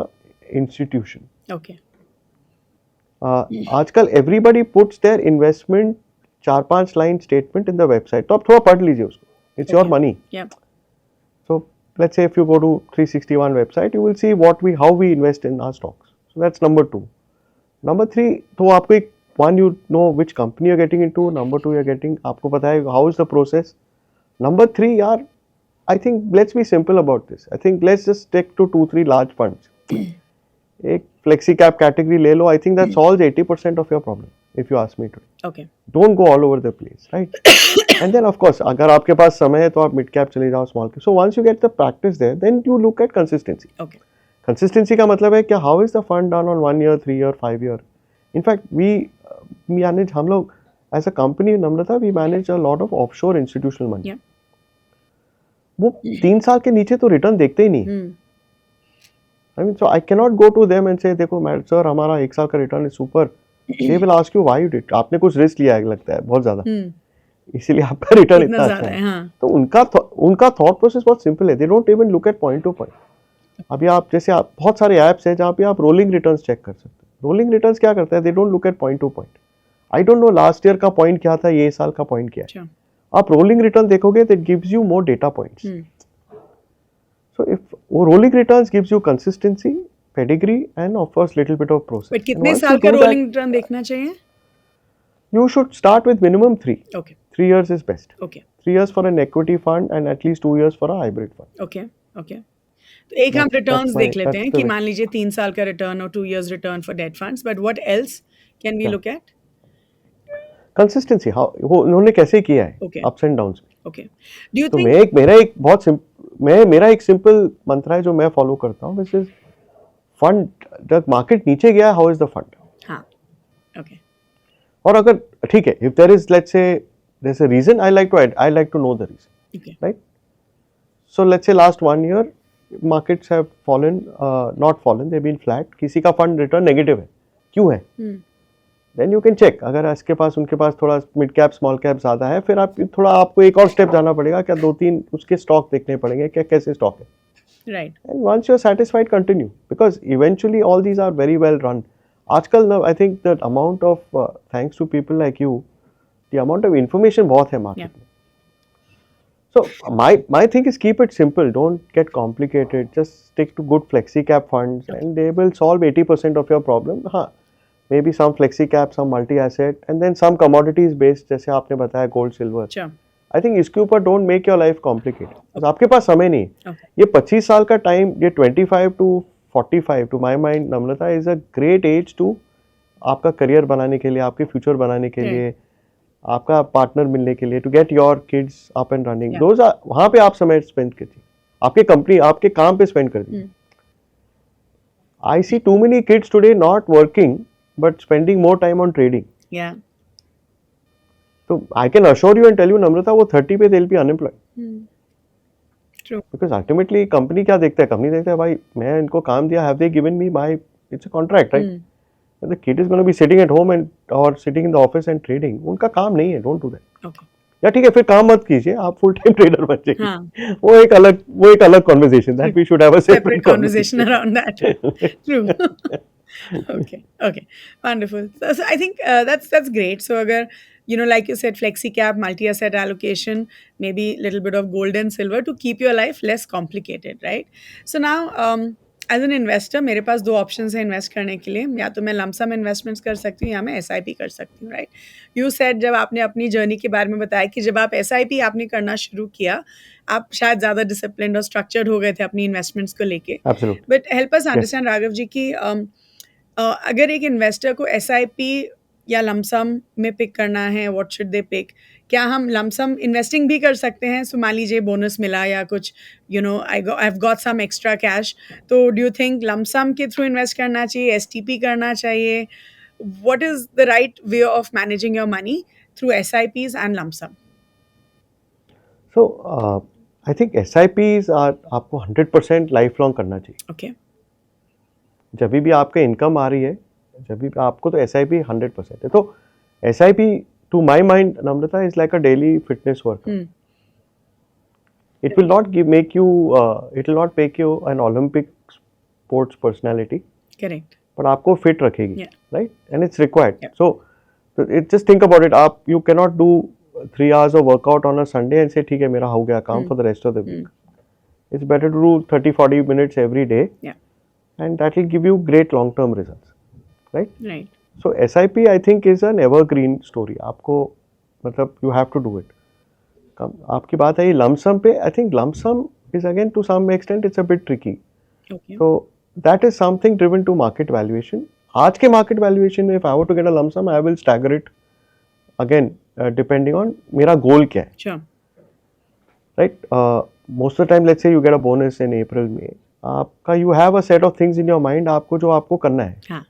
institution. Okay. आजकल everybody puts their investment 4-5 line statement in the website. तो आप थोड़ा पढ़ लीजिए उसको. It's your money. Yeah. So let's say if you go to 361 website, you will see how we invest in our stocks. So that's number 2. Number 3, तो आपको एक, one, you know which company you're getting into. Number 2, you're getting, आपको पता है how is the process. Number 3, यार, I think let's be simple about this. I think let's just stick to 2-3 large funds. एक flexi cap category ले लो. I think that solves 80% of your problem, if you ask me today. Okay. Don't go all over the place, right? And then of course, अगर आपके पास समय है तो आप mid cap चले जाओ, small cap. So once you get the practice there, then you look at consistency. Okay. Consistency का मतलब है क्या, how is the fund done on 1 year, 3 year, 5 year? In fact, we manage, हम लोग as a company, Namrata, we manage a lot of offshore institutional money. Yeah. वो 3 साल के नीचे तो रिटर्न देखते ही नहीं. I mean, so I cannot go to them and say, देखो सर हमारा 1 साल का return is super. They will ask you why you did. आपने कुछ रिस्क लिया है लगता है बहुत ज्यादा, इसीलिए आपका रिटर्न इतना अच्छा है. तो उनका थॉट प्रोसेस बहुत सिंपल है. They don't even look at point to point. अभी आप जैसे बहुत सारे ऐप्स हैं जहाँ पे आप रोलिंग रिटर्न्स चेक कर सकते हैं. रोलिंग रिटर्न्स क्या करता है, they don't look at point two point. I don't know last year का पॉइंट क्या था, ये साल का पॉइंट क्या है. अच्छा. आप रोलिंग रिटर्न देखोगे that gives you more data points. So if rolling returns gives you consistency, pedigree, and offers little bit of process. But And कितने once साल you का do रोलिंग रिटर्न देखना चाहिए? that, you should start with minimum 3. Okay. 3 years is best. Okay. 3 years for an equity fund and at least 2 years for a hybrid fund. Okay. Okay. तो एक हम returns देख लेते हैं कि मान लीजिए 3 साल का रिटर्न और 2 years return for debt funds, but what else can we look at? Consistency, how वो उन्होंने कैसे किया है Okay. ups and downs में. ओके. डू यू तो थिंक मेरा एक सिंपल मंत्र है जो मैं फॉलो करता हूँ, which is फंड जब मार्केट नीचे गया, हाउ इज द फंड. हाँ. ओके. और अगर ठीक है, if there is let's say there is a reason, I like to know the reason. Okay. Right? So let's say last 1 year markets have fallen, not fallen, they've been flat. किसी का fund return negative है, क्यों है? Then you can check. अगर इसके पास उनके पास थोड़ा mid cap small cap ज़्यादा है, फिर आप थोड़ा आपको एक और स्टेप जाना पड़ेगा, क्या 2-3 उसके स्टॉक देखने पड़ेंगे, क्या कैसे स्टॉक है. Right. And once you're satisfied, continue, because eventually all these are very well run. आजकल ना I think the amount of thanks to people like you, the amount of information बहुत है मार्केट में. So my thing is keep it simple. Don't get complicated. Just stick to good flexi cap funds, and they will solve 80% of your problem. हाँ, maybe some flexi cap, some multi asset, and then some commodities based, जैसे आपने बताया gold, silver. अच्छा. I think इसके ऊपर don't make your life complicated. because आपके पास समय नहीं है. Okay. ये 25 साल का टाइम, ये 25 to 45 to my mind, Namrata is a great age to आपका करियर बनाने के लिए, आपके फ्यूचर बनाने के लिए, आपका पार्टनर मिलने के लिए, to get your kids up and running. Those are, वहाँ पे आप समय स्पेंड कीजिए, आपके कंपनी आपके काम पे स्पेंड कर दीजिए. I see too many kids today not working but spending more time on trading. तो I can assure you and tell you Namrata, वो 30 पे they'll be unemployed. True. Because ultimately कंपनी क्या देखता है, कंपनी देखता है भाई मैं इनको काम दिया, have they given me my, it's a contract, right? The kid is going to be sitting at home and or sitting in the office and trading. उनका काम नहीं है, don't do that. Okay. या ठीक है, फिर काम मत कीजिए, आप फुल टाइम ट्रेडर बन जाइए. हाँ. वो एक अलग conversation, that we should have a separate conversation around that. True. Okay. Wonderful. So I think that's great. So agar, you know, like you said, flexi cap, multi asset allocation, maybe little bit of gold and silver to keep your life less complicated, right? So now as an investor मेरे पास 2 options हैं invest करने के लिए. या तो मैं lump sum investments कर सकती हूँ या मैं SIP कर सकती हूँ. राइट. यू सेड, जब आपने अपनी जर्नी के बारे में बताया कि जब आप SIP आपने करना शुरू किया, आप शायद ज़्यादा डिसिप्लिन्ड और स्ट्रक्चर्ड हो गए थे अपनी इन्वेस्टमेंट्स को लेके. But help us understand Raghav ji कि अगर एक इन्वेस्टर को SIP या लमसम में पिक करना है, व्हाट शुड दे पिक? क्या हम लमसम इन्वेस्टिंग भी कर सकते हैं? सो मान लीजिए बोनस मिला या कुछ, you know, I have got some extra cash, तो डू यू थिंक लमसम के थ्रू इन्वेस्ट करना चाहिए, STP करना चाहिए? What is the right way of managing your money through SIPs and lump sum? So I think SIPs आपको 100% life long करना चाहिए. Okay. जब भी आपके इनकम आ रही है, जब भी आपको, तो SIP 100% है. तो SIP to my mind, Namrata, is like a daily fitness workout. It will not make you an Olympic sports personality. Correct. But आपको fit रखेगी, right? And it's required. Yeah. So it just think about it. You cannot do 3 hours of workout on a Sunday and say, ठीक है मेरा हो गया काम for the rest of the week. It's better to do 30-40 minutes every day. Yeah. And that will give you great long-term results, right? Right. So SIP I think is an evergreen story. आपको मतलब you have to do it. आपकी बात है lump sum पे. I think lump sum is again to some extent it's a bit tricky. Okay. So that is something driven to market valuation. आज के market valuation में if I were to get a lump sum, I will stagger it again depending on मेरा goal क्या है. Sure. Right? Most of the time, let's say you get a bonus in April, May. आपका you have a set of things in your mind आपको जो आपको करना है. हाँ.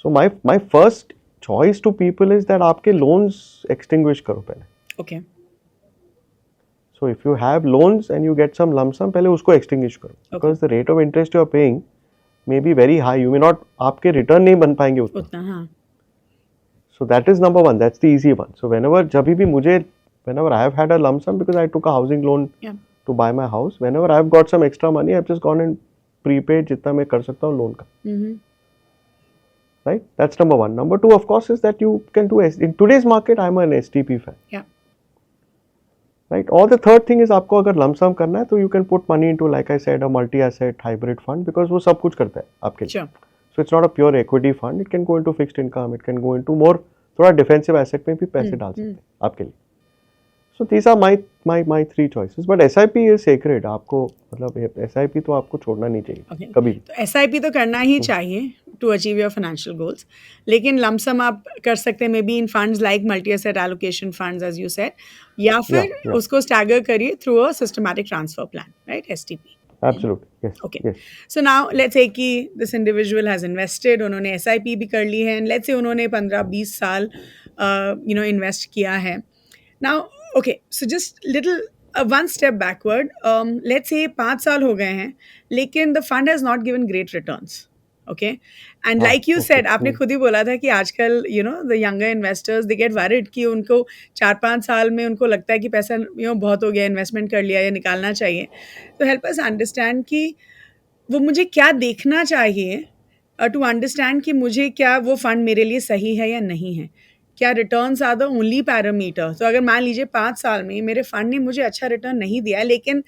So my first choice to people is that आपके loans extinguish करो पहले. Okay. So if you have loans and you get some lump sum, पहले उसको extinguish करो. Okay. Because the rate of interest you are paying may be very high. You may not, आपके return नहीं बन पाएंगे उतना. हाँ. So that is number one. That's the easy one. So whenever I have had a lump sum because I took a housing loan to buy my house, whenever I have got some extra money, I have just gone and prepaid जितना मैं कर सकता हूँ loan का. right? That's number one. Number two, of course, is that you can do in today's market. I'm an STP fan. Yeah. Right. Or the third thing is आपको अगर lump sum करना है तो you can put money into, like I said, a multi-asset hybrid fund, because वो सब कुछ करता है आपके लिए. Sure. So it's not a pure equity fund. It can go into fixed income. It can go into more थोड़ा defensive asset में भी पैसे डाल सकते हैं आपके लिए. So these are my three choices. But SIP is sacred. आपको मतलब SIP तो आपको छोड़ना नहीं चाहिए कभी भी. तो SIP तो करना ही चाहिए to achieve your financial goals. लेकिन lump sum आप कर सकते हैं maybe in funds like multi-asset allocation funds, as you said, या फिर उसको stagger करिए through a systematic transfer plan, right? STP. Absolutely. Yes. Okay. Yes. So now let's say कि this individual has invested, उन्होंने SIP भी कर ली है, and let's say उन्होंने 15-20 साल invest किया है. Now, okay, so just little one step backward. Let's say 5 साल हो गए हैं, लेकिन the fund has not given great returns. Okay, and like you said, आपने खुद ही बोला था कि आजकल the younger investors, they get worried कि उनको 4-5 साल में उनको लगता है कि पैसा बहुत हो गया, इन्वेस्टमेंट कर लिया या निकालना चाहिए. तो help us understand कि वो मुझे क्या देखना चाहिए to understand कि मुझे क्या वो फंड मेरे लिए सही है या नहीं है. क्या returns are the only parameter? तो अगर मान लीजिए 5 साल में मेरे फंड ने मुझे अच्छा रिटर्न नहीं दिया, लेकिन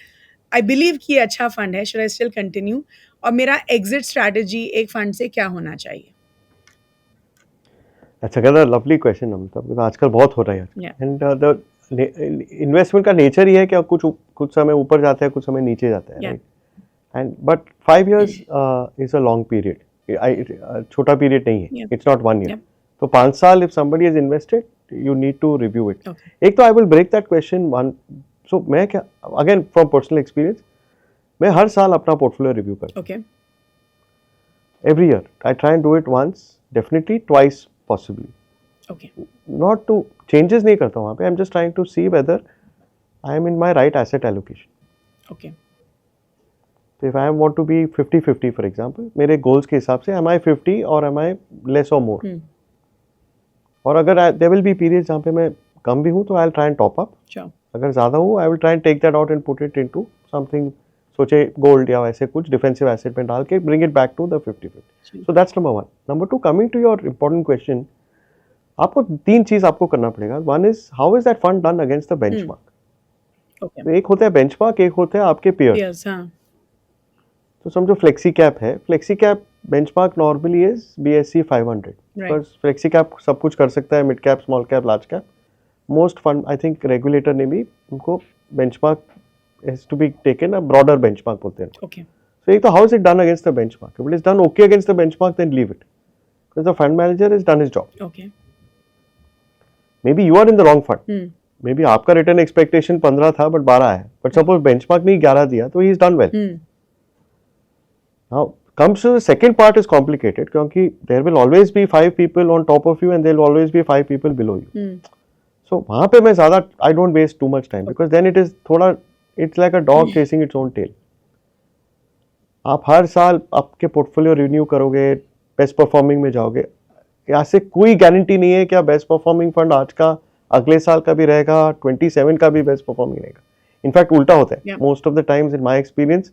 आई बिलीव कि ये अच्छा फंड है, शुड आई स्टिल कंटिन्यू? और मेरा एग्जिट स्ट्रैटेजी एक फंड से क्या होना चाहिए? अच्छा, कहता लवली क्वेश्चन मतलब आजकल बहुत हो रहा है. एंड द इन्वेस्टमेंट का नेचर ही है कि कुछ समय ऊपर जाता है, कुछ समय नीचे जाता है, right? And but 5 years is a long period. छोटा पीरियड नहीं है. It's not 1 year. तो 5 साल if somebody has invested, you need to review it. Okay. एक तो I will break that question one. So मैं क्या, again from personal experience, मैं हर साल अपना portfolio review करता हूँ. Okay. Every year I try and do it once, definitely twice possibly. Okay. Not to changes नहीं करता हूँ वहाँ पे. I'm just trying to see whether I am in my right asset allocation. Okay. So if I want to be 50-50 for example, मेरे goals के हिसाब से am I 50 or am I less or more? और अगर there will be periods जहाँ पे मैं कम भी हूँ तो I'll try and top up. Sure. अगर ज़्यादा हूँ I will try and take that out and put it into something, सोचे गोल्ड या वैसे कुछ डिफेंसिव एसेट में डाल के bring it back to the 50-50. So that's number one. Number two, coming to your important question, आपको 3 चीज़ आपको करना पड़ेगा. One is how is that fund done against the benchmark? Okay. तो एक होता है benchmark, एक होता है आपके peers. हाँ. तो समझो फ्लेक्सी कैप है. Flexi cap benchmark normally is BSE 500. Because flexi cap सब कुछ कर सकता है, mid cap, small cap, large cap. Most fund I think regulator ने भी उनको benchmark has to be taken a broader benchmark बोलते हैं. Okay. सो एक तो how is it done against the benchmark? If it is done okay against the benchmark then leave it, because the fund manager is done his job. Okay. May be you are in the wrong fund. Maybe आपका return expectation 15 था but 12 है, but suppose benchmark ने 11 दिया तो he is done well. Now comes to the second part is complicated क्योंकि there will always be 5 people on top of you and there will always be 5 people below you. So वहाँ पे मैं ज़्यादा I don't waste too much time because then it is थोड़ा it's like a dog chasing its own tail. आप हर साल आपके portfolio renew करोगे, best performing में जाओगे. यहाँ से कोई गारंटी नहीं है कि बेस्ट परफॉर्मिंग फंड आज का अगले साल का भी रहेगा, 27 का भी बेस्ट परफॉर्मिंग रहेगा. इनफैक्ट उल्टा होता है most of the times in my experience.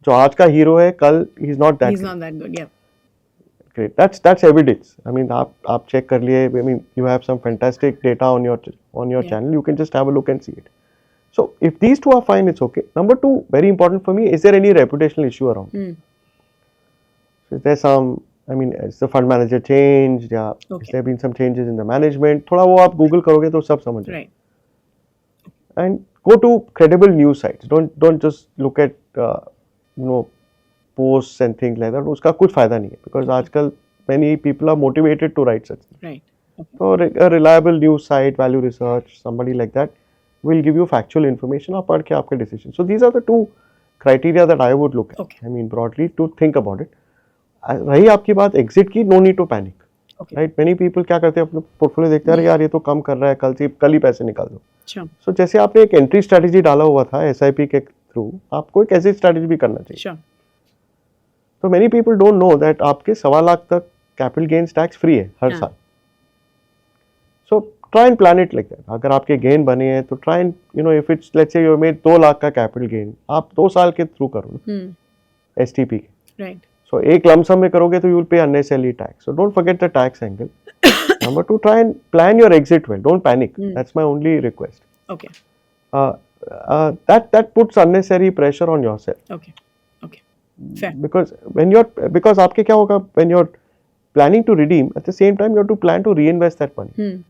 जो आज का हीरो है कल ही इज नॉट दैट गुड. या great. That's evidence. I mean आप चेक कर लिए. I mean you have some fantastic data on your channel. You can just have a look and see it. So if these two are fine it's okay. Number 2, very important for me, is there any reputational issue around? Is there some, I mean is the fund manager changed या is there been some changes in the management? थोड़ा वो आप Google करोगे तो सब समझ जाओगे. And go to credible news sites. Don't just look at posts and things like that. उसका कुछ फायदा नहीं है because आजकल many people are motivated to write such things. Right. Okay. So a reliable news site, Value Research, somebody like that will give you factual information. आप पढ़ के आपके decision. So these are the 2 criteria that I would look at. Okay. I mean broadly to think about it. रही आपकी बात exit की, no need to panic. Okay. Right? Many people क्या करते हैं, अपने पोर्टफोलियो देखते हैं, यार ये तो कम कर रहा है, कल ही पैसे निकाल दो. Sure. So जैसे आपने एक एंट्री स्ट्रैटेजी डाला हुआ था SIP के थ्रू, आपको एक एग्जिट स्ट्रैटेजी भी करना चाहिए. Sure. तो many people don't know that आपके 1.25 लाख तक कैपिटल गेन्स टैक्स फ्री है हर साल. So try and plan it like that. अगर आपके गेन बने हैं तो try and if it's let's say you made 2 lakh का कैपिटल गेन, आप 2 साल के थ्रू करो STP के. Right. So एक lump sum में करोगे तो you will pay unnecessarily tax. So don't forget the tax angle. Number two, try and plan your exit well. Don't panic. That's my only request. Okay. That puts unnecessary pressure on yourself. Okay. Fair. Because आपके क्या होगा when you're planning to redeem, at the same time you have to plan to reinvest that money.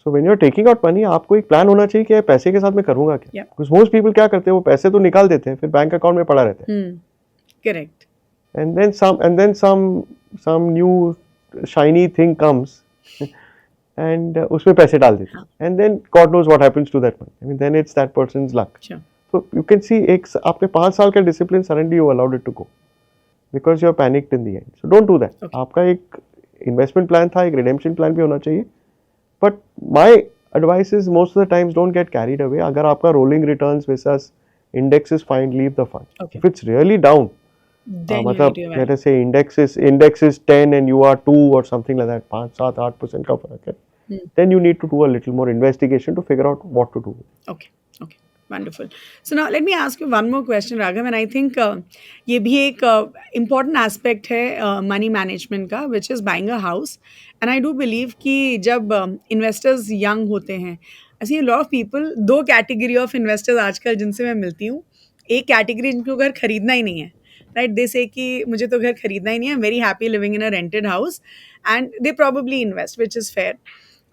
So when you're taking out money, आपको एक plan होना चाहिए कि पैसे के साथ मैं करूँगा क्या? Because most people क्या करते हैं, वो पैसे तो निकाल देते हैं, फिर बैंक अकाउंट में पड़ा रहता है. Correct. And then some new shiny thing comes and उसमें पैसे डाल देते हैं. And then God knows what happens to that money. I mean, then it's that person's luck. Sure. So you can see आपने 5 साल का discipline suddenly you allowed it to go because you're panicked in the end. So don't do that. Okay. आपका एक investment plan था, एक redemption plan भी होना चाहिए. But my advice is most of the times don't get carried away. अगर आपका rolling returns versus index is fine, leave the fund. Okay. If it's really down, Then you मतलब need to let us say index is 10 and you are 2 or something like that, 5-7-8% का फर्क है. Then you need to do a little more investigation to figure out what to do. Okay. Wonderful. So now let me ask you one more question, Raghav, and I think ये भी एक important aspect है money management का, which is buying a house. And I do believe कि जब investors young होते हैं, I see a lot of people, 2 category of investors आजकल जिनसे मैं मिलती हूँ. एक category जिनको घर खरीदना ही नहीं है, right? They say कि मुझे तो घर खरीदना ही नहीं है, I'm very happy living in a rented house, and they probably invest, which is fair.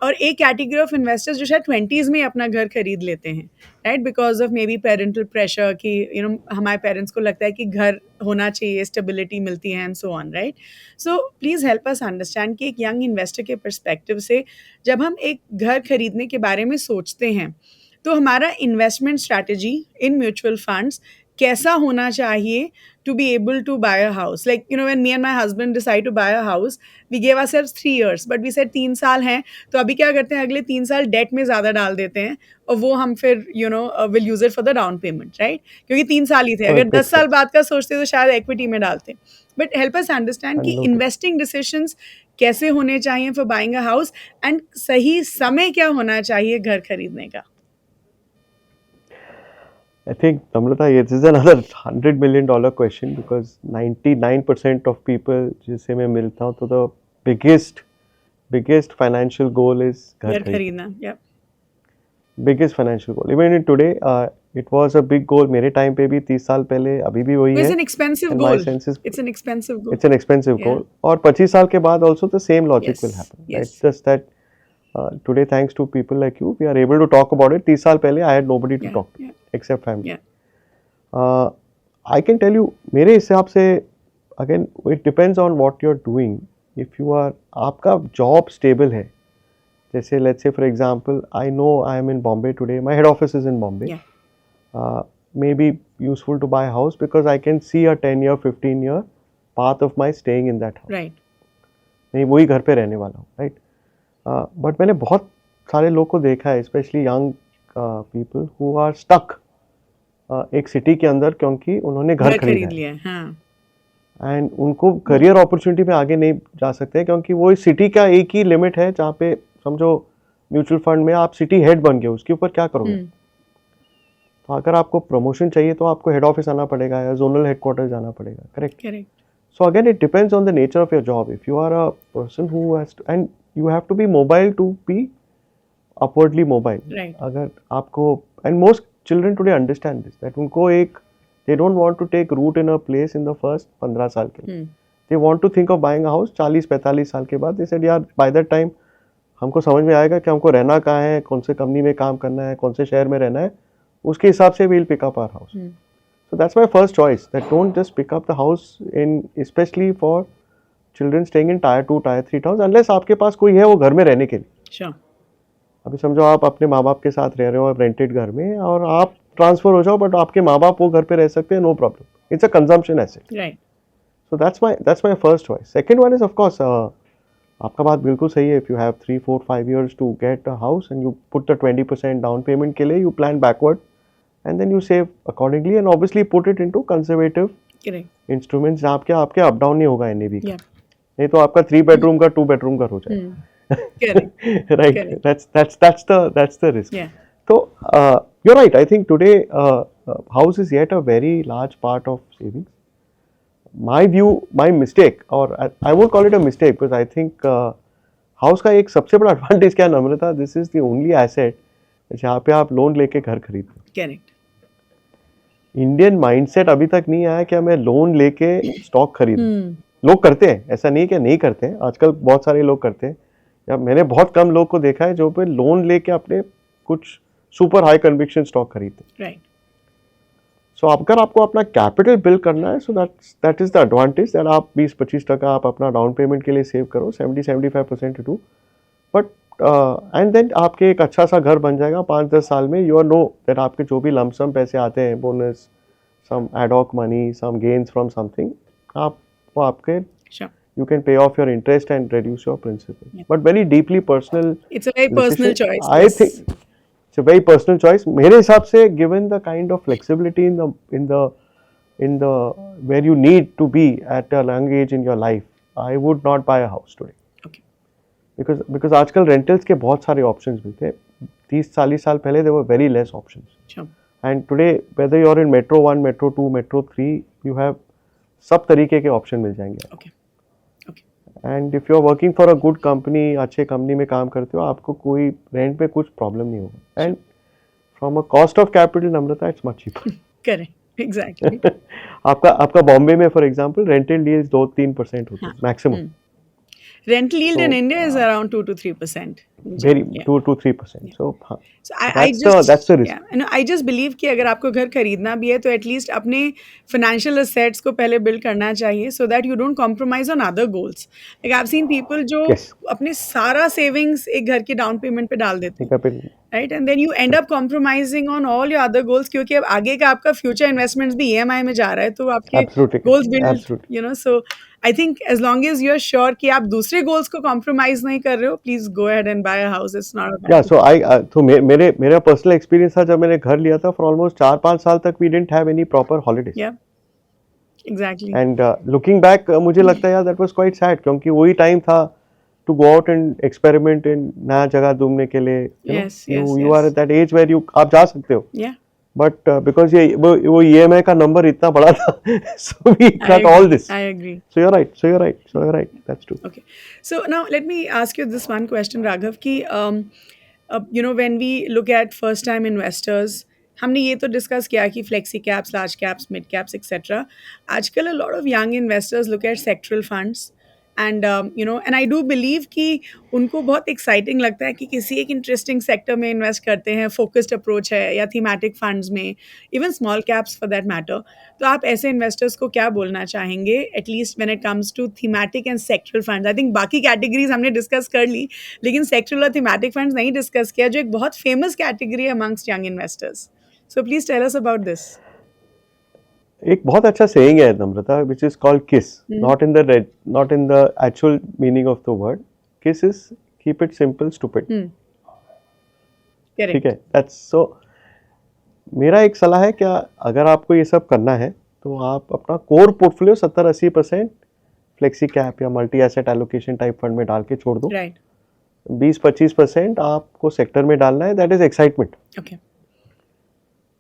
और एक कैटेगरी ऑफ इन्वेस्टर्स जो शायद 20s में अपना घर खरीद लेते हैं, right, because of may be parental pressure कि यू नो हमारे पेरेंट्स को लगता है कि घर होना चाहिए, स्टेबिलिटी मिलती है and so on, right. So please help us understand कि एक यंग इन्वेस्टर के पर्सपेक्टिव से जब हम एक घर खरीदने के बारे में सोचते हैं तो हमारा investment strategy in mutual funds कैसा होना चाहिए to be able to buy a house. Like, you know, when me and my husband decide to buy a house, we gave ourselves 3 years, but we said 3 साल हैं, तो अभी क्या करते हैं, अगले 3 साल डेट में ज़्यादा डाल देते हैं और वो हम फिर you know will use it for the down payment, right? क्योंकि 3 साल ही थे, अगर 10 साल बाद का सोचते तो शायद इक्विटी में डालते. But help us understand कि investing decisions कैसे होने चाहिए for buying a house and सही समय क्या होना चाहिए घर खरीदने का. I think, Namrata, this is another $100 million question because 99% of people जिससे मैं मिलता हूँ तो the biggest financial goal is घर खरीदना. Yeah. Biggest financial goal. Even in today, it was a big goal. मेरे टाइम पे भी 30 साल पहले, अभी भी वही है. It's an expensive goal. It's an expensive goal. It's an expensive goal. और 25 साल के बाद also the same logic will happen. Yes. It's just that today, thanks to people like you, we are able to talk about it. 30 साल पहले I had nobody to talk to except family. I can tell you, मेरे हिसाब से, again, it depends on what you're doing. If you are, आपका job stable है, जैसे let's say for example, I know I am in Bombay today. My head office is in Bombay. Maybe useful to buy a house because I can see a 10-year, 15-year path of my staying in that house. Right. मैं वही घर पे रहने वाला हूँ, right? But मैंने बहुत सारे लोग को देखा है, especially young people who are stuck एक सिटी के अंदर क्योंकि उन्होंने घर खरीद लिया है. एंड उनको करियर अपॉर्चुनिटी में आगे नहीं जा सकते क्योंकि वो इस सिटी का एक ही लिमिट है जहाँ पे समझो म्यूचुअल फंड में आप सिटी हेड बन गए, उसके ऊपर क्या करोगे. तो अगर आपको प्रमोशन चाहिए तो आपको हेड ऑफिस आना पड़ेगा या जोनल हेडक्वार्टर जाना पड़ेगा. Correct. So again it depends on the nature of your job. If you are a person who has and you have to be mobile to be upwardly mobile. अगर आपको and most children today understand this, that उनको एक they don't want to take root in a place in the first 15 साल के लिए. They want to think of buying a house 40-45 साल के बाद. They said यार by that time हमको समझ में आएगा कि हमको रहना कहाँ है, कौन से कंपनी में काम करना है, कौन से शहर में रहना है, उसके हिसाब से we'll pick up our house. So that's my first choice, that don't just pick up the house in, especially for children staying in tier 2, tier 3 towns, unless आपके पास कोई है वो घर में रहने के लिए. Sure. अभी समझो आप अपने माँ बाप के साथ रह रहे हो रेंटेड घर में और आप ट्रांसफर हो जाओ, बट आपके माँ बाप वो घर पे रह सकते हैं, no problem. It's a consumption asset. Right. So that's my first choice. Second one is of course, आपका बात बिल्कुल सही है. If you have 3, 4, 5 years to get a house and you put the 20% down payment के लिए, you plan backward and then you save accordingly and obviously put it into conservative instruments जहाँ आपके up down नहीं होगा NAB का. नहीं तो आपका 3 bedroom का 2 bedroom घर हो जाएगा. Right. That's the risk. Yeah. So you're right. I think today house is yet a very large part of savings. my mistake, or I won't call it a mistake because I think house का एक सबसे बड़ा advantage क्या है Namrata, this is the only asset जहाँ पे आप loan लेके घर खरीदते. करेक्ट. इंडियन माइंडसेट अभी तक नहीं आया कि मैं लोन लेके स्टॉक खरीदूं. लोग करते हैं, ऐसा नहीं कि नहीं करते हैं, आजकल बहुत सारे लोग करते हैं, या मैंने बहुत कम लोग को देखा है जो पे लोन लेके अपने कुछ सुपर हाई कन्विक्शन स्टॉक खरीदते. राइट. सो अगर आपको अपना कैपिटल बिल्ड करना है, so that is the advantage, that आप 20-25% आप अपना डाउन पेमेंट के लिए सेव करो, 70-75% टू, बट एंड देन आपके एक अच्छा सा घर बन जाएगा 5-10 साल में. यू आर नो दैट आपके जो भी लमसम पैसे आते हैं, bonus, some ad hoc money, some gains from something, आप वो आपके you can pay off your interest and reduce your principal. Yeah. But very deeply personal. It's a very personal choice. I think it's a very personal choice. मेरे हिसाब से, given the kind of flexibility in the where you need to be at a young age in your life, I would not buy a house today. Okay. Because आजकल rentals के बहुत सारे options मिलते हैं. 30-40 साल पहले there were very less options. Sure. And today, whether you're in Metro 1, Metro 2, Metro 3, you have सब तरीके के ऑप्शन मिल जाएंगे. Okay. And if you are working for a good company, अच्छे कंपनी में काम करते हो, आपको कोई रेंट पे कुछ प्रॉब्लम नहीं होगा. And from a cost of capital Namrata, it's much cheaper. Correct, exactly. आपका बॉम्बे में फॉर एग्जांपल रेंटल डील्स 2-3% होते हैं maximum. Rental yield in India is around 2-3%. Very 2-3%. So that's the risk. Yeah, and I just believe कि अगर आपको घर खरीदना भी है तो एटलीस्ट अपने financial assets को पहले build करना चाहिए, so that you don't compromise on other goals. Like I've seen people जो अपने सारा savings एक घर के down payment पे डाल देते हैं, right? And then you end up compromising on all your other goals, क्योंकि अब आगे का आपका future investments भी EMI में जा रहा है, तो आपके goals build, you know, so I think as long as you're sure कि आप दूसरे goals को compromise नहीं कर रहे हो, please go ahead and buy a house. It's not a bad. Yeah, so मेरा personal experience था, जब मैंने घर लिया था, for almost 4-5 साल तक we didn't have any proper holidays. Yeah, exactly. And looking back, मुझे लगता है यार that was quite sad, क्योंकि वही time था to go out and experiment in नया जगह घूमने के लिए. You are at that age where आप जा सकते हो. Yeah. But because वो EMI का number इतना बड़ा था, so we cut all this. I agree. So you're right. That's true. Okay. So now let me ask you this one question, Raghav, कि you know, when we look at first time investors, हमने ये तो discuss किया कि flexi caps, large caps, mid caps etcetera. आजकल a lot of young investors look at sectoral funds. And you know, and I do believe कि उनको बहुत exciting लगता है कि किसी एक इंटरेस्टिंग सेक्टर में इन्वेस्ट करते हैं, फोकस्ड अप्रोच है, या थीमेटिक फंड्स में, even small caps for that matter. तो आप ऐसे इन्वेस्टर्स को क्या बोलना चाहेंगे, at least when it comes to thematic and sectoral funds? I think बाकी कैटेगरीज हमने डिस्कस कर ली, लेकिन सेक्टरल और थीमेटिक फंड्स नहीं डिस्कस किया, जो एक बहुत फेमस कैटेगरी है amongst young investors. So please tell us about this. एक बहुत अच्छा saying है नम्रता, which is called KISS, not in the actual meaning of the word. KISS is keep it simple, stupid. ठीक है. That's so. मेरा एक सलाह है, क्या अगर आपको ये सब करना है तो आप अपना कोर पोर्टफोलियो 70-80% फ्लेक्सी कैप या multi asset allocation type fund में डाल के छोड़ दो. 20-25% आपको सेक्टर में डालना है. That is excitement.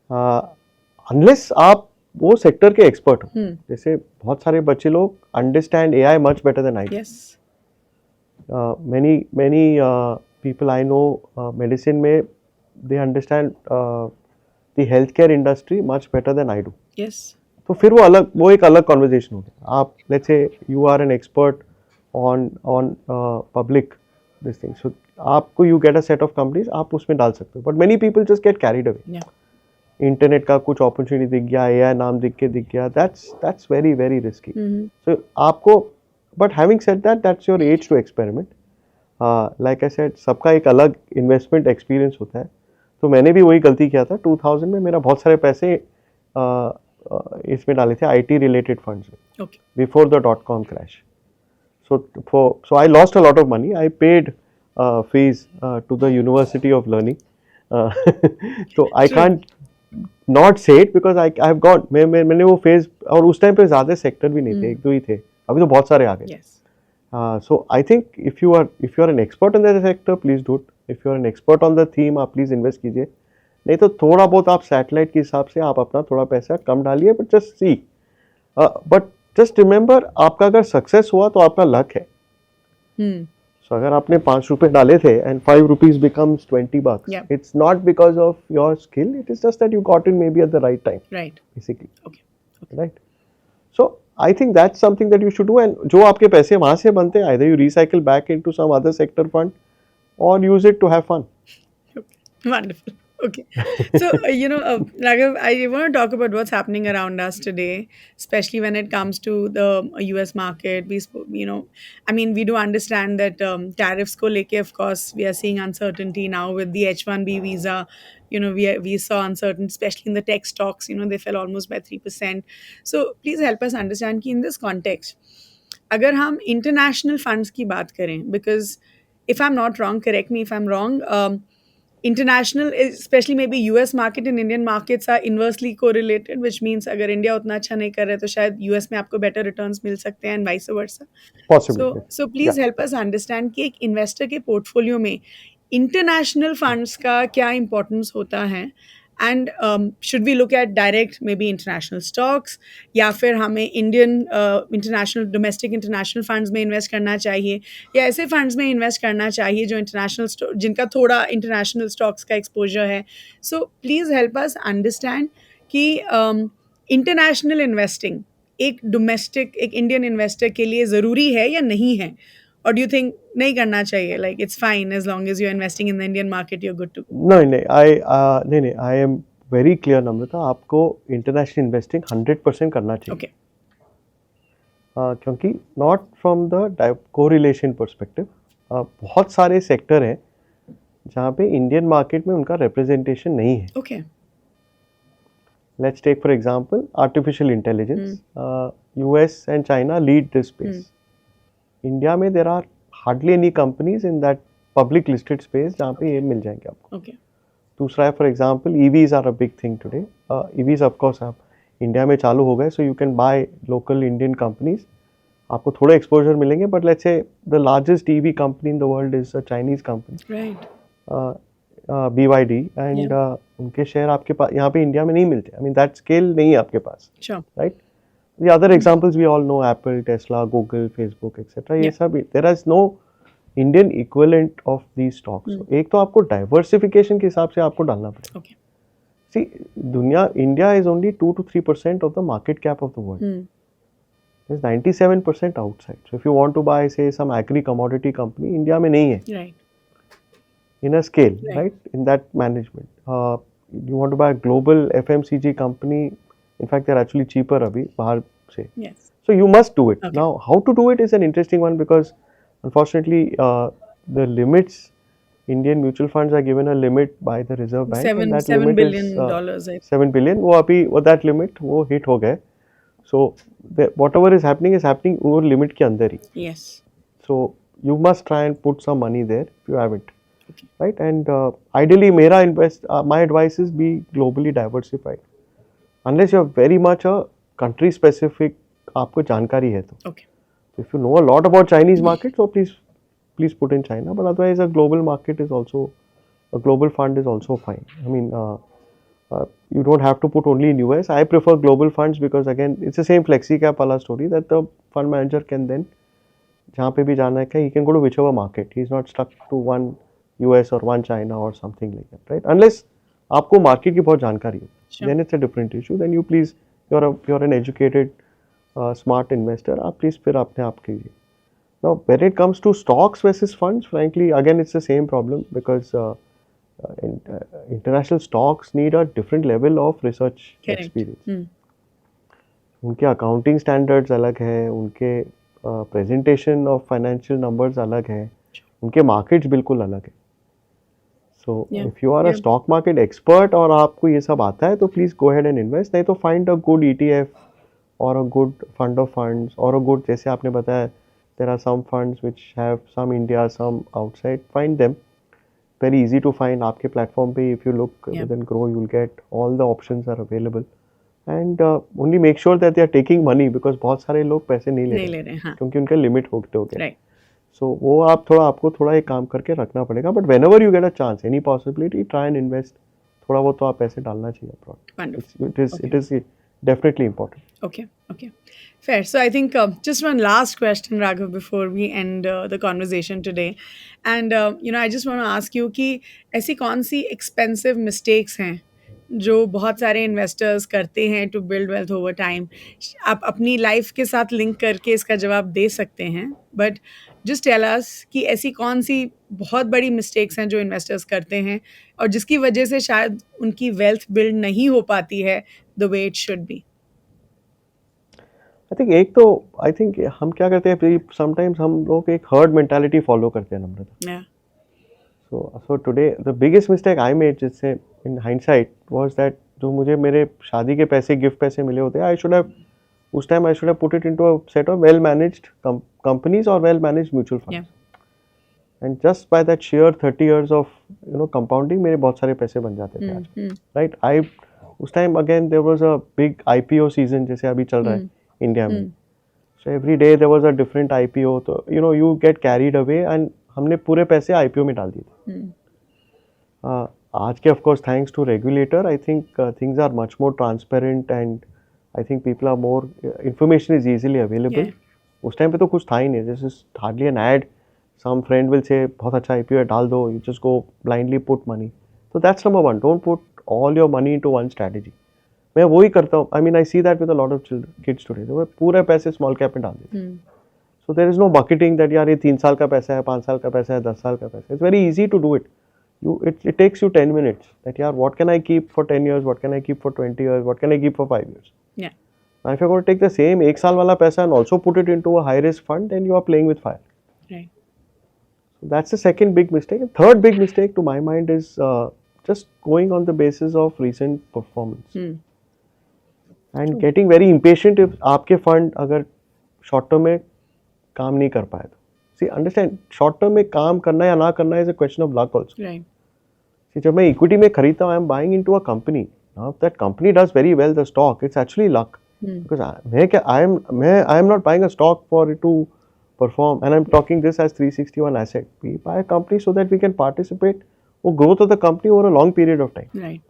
अनलेस आप वो सेक्टर के एक्सपर्ट हो. जैसे बहुत सारे बच्चे लोग understand AI much better than I. many people I know medicine में they understand the healthcare industry much better than I do. Yes. तो फिर वो एक अलग कॉन्वर्जेशन हो गया. आप let's say you are an expert on public this thing, so आपको you get a set of companies, आप उसमें डाल सकते हो. But many people just get carried away. Yeah. Internet का कुछ अपॉर्चुनिटी दिख गया, एआई नाम दिख गया, that's very very risky. So आपको, but having said that, that's your age to experiment. Like I said, सबका एक अलग इन्वेस्टमेंट एक्सपीरियंस होता है. तो मैंने भी वही गलती किया था 2000 में. मेरा बहुत सारे पैसे इसमें डाले थे, आईटी रिलेटेड फंड्स में, before the .com crash. So I lost a lot of money. I paid fees to the university of learning. तो I can't not say it because I have got, मैंने वो phase, और उस time पे ज़्यादा sector भी नहीं थे, 1-2 ही थे. अभी तो बहुत सारे आ गए. So I think if you are an expert in that sector, please do it. If you are an expert on the theme, आप प्लीज इन्वेस्ट कीजिए. नहीं तो थोड़ा बहुत आप सैटेलाइट के हिसाब से आप अपना थोड़ा पैसा कम डालिए, but just see. But just remember आपका अगर सक्सेस हुआ तो आपका लक है. So अगर आपने 5 रुपए डाले थे and 5 rupees becomes 20 bucks, Yeah. it's not because of your skill, it is just that you got in maybe at the right time, Right. basically. Okay. Right. So I think that's something that you should do, and जो आपके पैसे वहाँ से बनते हैं, either you recycle back into some other sector fund or use it to have fun. Okay. Wonderful. Okay. So, Raghav, I want to talk about what's happening around us today, especially when it comes to the US market. We do understand that tariffs ko leke, of course, we are seeing uncertainty now with the H-1B visa. We saw uncertainty, especially in the tech stocks. They fell almost by 3%. So, please help us understand कि in this context, अगर हम international funds की बात करें, because if I'm not wrong, correct me if I'm wrong, international, especially maybe US market and Indian markets are inversely correlated, which means अगर India उतना अच्छा नहीं कर रहा है तो शायद US में आपको better returns मिल सकते हैं and vice versa. Possibly. So please help us understand कि एक investor के portfolio में international funds का क्या importance होता है, and should we look at direct maybe international stocks या फिर हमें Indian domestic international funds में invest करना चाहिए या ऐसे funds में invest करना चाहिए जो जिनका थोड़ा international stocks का exposure है. So please help us understand कि international investing एक Indian investor के लिए ज़रूरी है या नहीं है, or do you think नहीं करना चाहिए, like it's fine as long as you're investing in the Indian market, you're good to go? नहीं, I am very clear, नम्रता, आपको international investing 100% करना चाहिए. Okay. क्योंकि not from the correlation perspective, बहुत सारे सेक्टर हैं जहाँ पे इंडियन मार्केट में उनका रिप्रेजेंटेशन नहीं है. Okay. Let's take for example artificial intelligence. US and China lead this space. India में there are hardly any companies in that public listed space जहाँ पे ये मिल जाएंगे आपको. Okay. दूसरा है for example EVs are a big thing today. EVs of course आप India में चालू हो गए, so you can buy local Indian companies. आपको थोड़ा एक्सपोजर मिलेंगे, but let's say the largest EV company in the world is a Chinese company. Right. BYD, and उनके share आपके पास यहाँ पे इंडिया में नहीं मिलते. I mean that scale नहीं है आपके पास. Sure. Right. The other examples we all know, Apple, Tesla, Google, Facebook, etc. ये सब there is no Indian equivalent of these stocks. So, एक तो आपको diversification के हिसाब से आपको डालना पड़ेगा. Okay. See, India is only 2 to 3% of the market cap of the world. There's 97% outside. So if you want to buy, say, some agri commodity company, India में नहीं है. Right. In a scale, right? In that management. You want to buy a global FMCG company, in fact, they're actually cheaper अभी बाहर से. Yes. So you must do it. Okay. Now, how to do it is an interesting one because unfortunately, the limits, Indian mutual funds are given a limit by the Reserve Bank. and that $7 limit billion is, dollars. 7 billion. वो that limit वो hit हो गए. So whatever is happening वो limit के अंदर ही. Yes. So you must try and put some money there if you haven't. Okay. Right? And ideally, my advice is be globally diversified. Unless you are very much a country specific, आपको जानकारी है तो. Okay. If you know a lot about Chinese market, so please put in China. But otherwise, a global fund is also fine. I mean, you don't have to put only in US. I prefer global funds because again, it's the same flexi cap wala story that the fund manager can then, जहाँ पे भी जाना है, he can go to whichever market. He's not stuck to one US or one China or something like that, right? Unless आपको market की बहुत जानकारी हो, then it's a different issue. Then you're an educated, smart investor. आप please फिर अपने आप कीजिए. Now, when it comes to stocks versus funds, frankly, again, it's the same problem because international stocks need a different level of research experience. उनके accounting standards अलग है, उनके presentation of financial numbers अलग है, उनके markets बिल्कुल अलग है. So, if you are a stock market expert और आपको ये सब आता है, तो please go ahead and invest. नहीं तो find a good ETF or a good fund of funds or a good, जैसे आपने बताया, there are some funds which have some India, some outside. Find them. Very easy to find. आपके platform पे, if you look within Grow, you'll get all the options are available. And only make sure that they are taking money because बहुत सारे लोग पैसे नहीं ले रहे हैं क्योंकि उनका लिमिट हो गया. Right. So वो आपको थोड़ा एक काम करके रखना पड़ेगा. But whenever you get a chance, any possibility, try and invest. थोड़ा बहुत तो आप पैसे डालना चाहिए. Wonderful. It is definitely important. Okay, okay. Fair. So I think just one last question, Raghav, before we end the conversation today. And, I just want to ask you कि ऐसी कौन सी expensive mistakes हैं जो बहुत सारे investors करते हैं to build wealth over time? आप अपनी लाइफ के साथ लिंक करके इसका जवाब दे सकते हैं, बट जस्ट टेल अस कि ऐसी कौन सी बहुत बड़ी मिस्टेक्स हैं जो इन्वेस्टर्स करते हैं और जिसकी वजह से शायद उनकी वेल्थ बिल्ड नहीं हो पाती है the way it should be. I think एक तो आई थिंक हम क्या करते हैं समटाइम्स हम लोग एक हर्ड मेंटालिटी फॉलो करते हैं नम्रता. Yeah. So today the biggest mistake I made जिससे इन हाइंडसाइट वाज दैट जो मुझे मेरे शादी के पैसे गिफ्ट पैसे मिले होते आई शुड हैव उस time I should have put it into a set of well managed companies और well managed mutual Yeah. Funds. And just buy that share 30 years of compounding मेरे बहुत सारे पैसे बन जाते थे आज. राइट आई उस time again there was a big IPO season जैसे अभी चल रहा है इंडिया में. So every day there was a different IPO. तो you get carried away and हमने पूरे पैसे आईपीओ में डाल दिए थे. आज के of course thanks to regulator I think things are much more transparent and I think people are more information is easily available. Yeah. उस टाइम पे तो कुछ था ही नहीं. This is hardly an ad. Some friend will say बहुत अच्छा IPO है डाल दो. You just go blindly put money. So that's number one. Don't put all your money into one strategy. मैं वही करता हूँ. I mean, I see that with a lot of kids today. वो पूरे पैसे स्मॉल कैप में डाल देते हैं. So there is no bucketing that यार ये 3 साल का पैसा है, 5 साल का पैसा है, 10 साल का पैसा है. It's very easy to do it. It takes you 10 minutes. That यार what can I keep for 10 years? What can I keep for 20 years? What can I keep for 5 years? Yeah. Now if you're going to take the same 1 साल वाला पैसा and also put it into a high risk fund, then you are playing with fire. Right. So that's the second big mistake. And third big mistake to my mind is just going on the basis of recent performance and getting very impatient if आपके fund अगर short term में काम नहीं कर पाए तो. See, understand, short term में काम करना या ना करना is a question of luck also. Right. See, जब मैं इक्विटी में खरीदता हूँ, I am buying into a company. Now, if that company does very well, the stock, it's actually luck. Because I am not buying a stock for it to perform, and I'm talking this as 361 asset. We buy a company so that we can participate वो growth of the company over a long period of time. Right.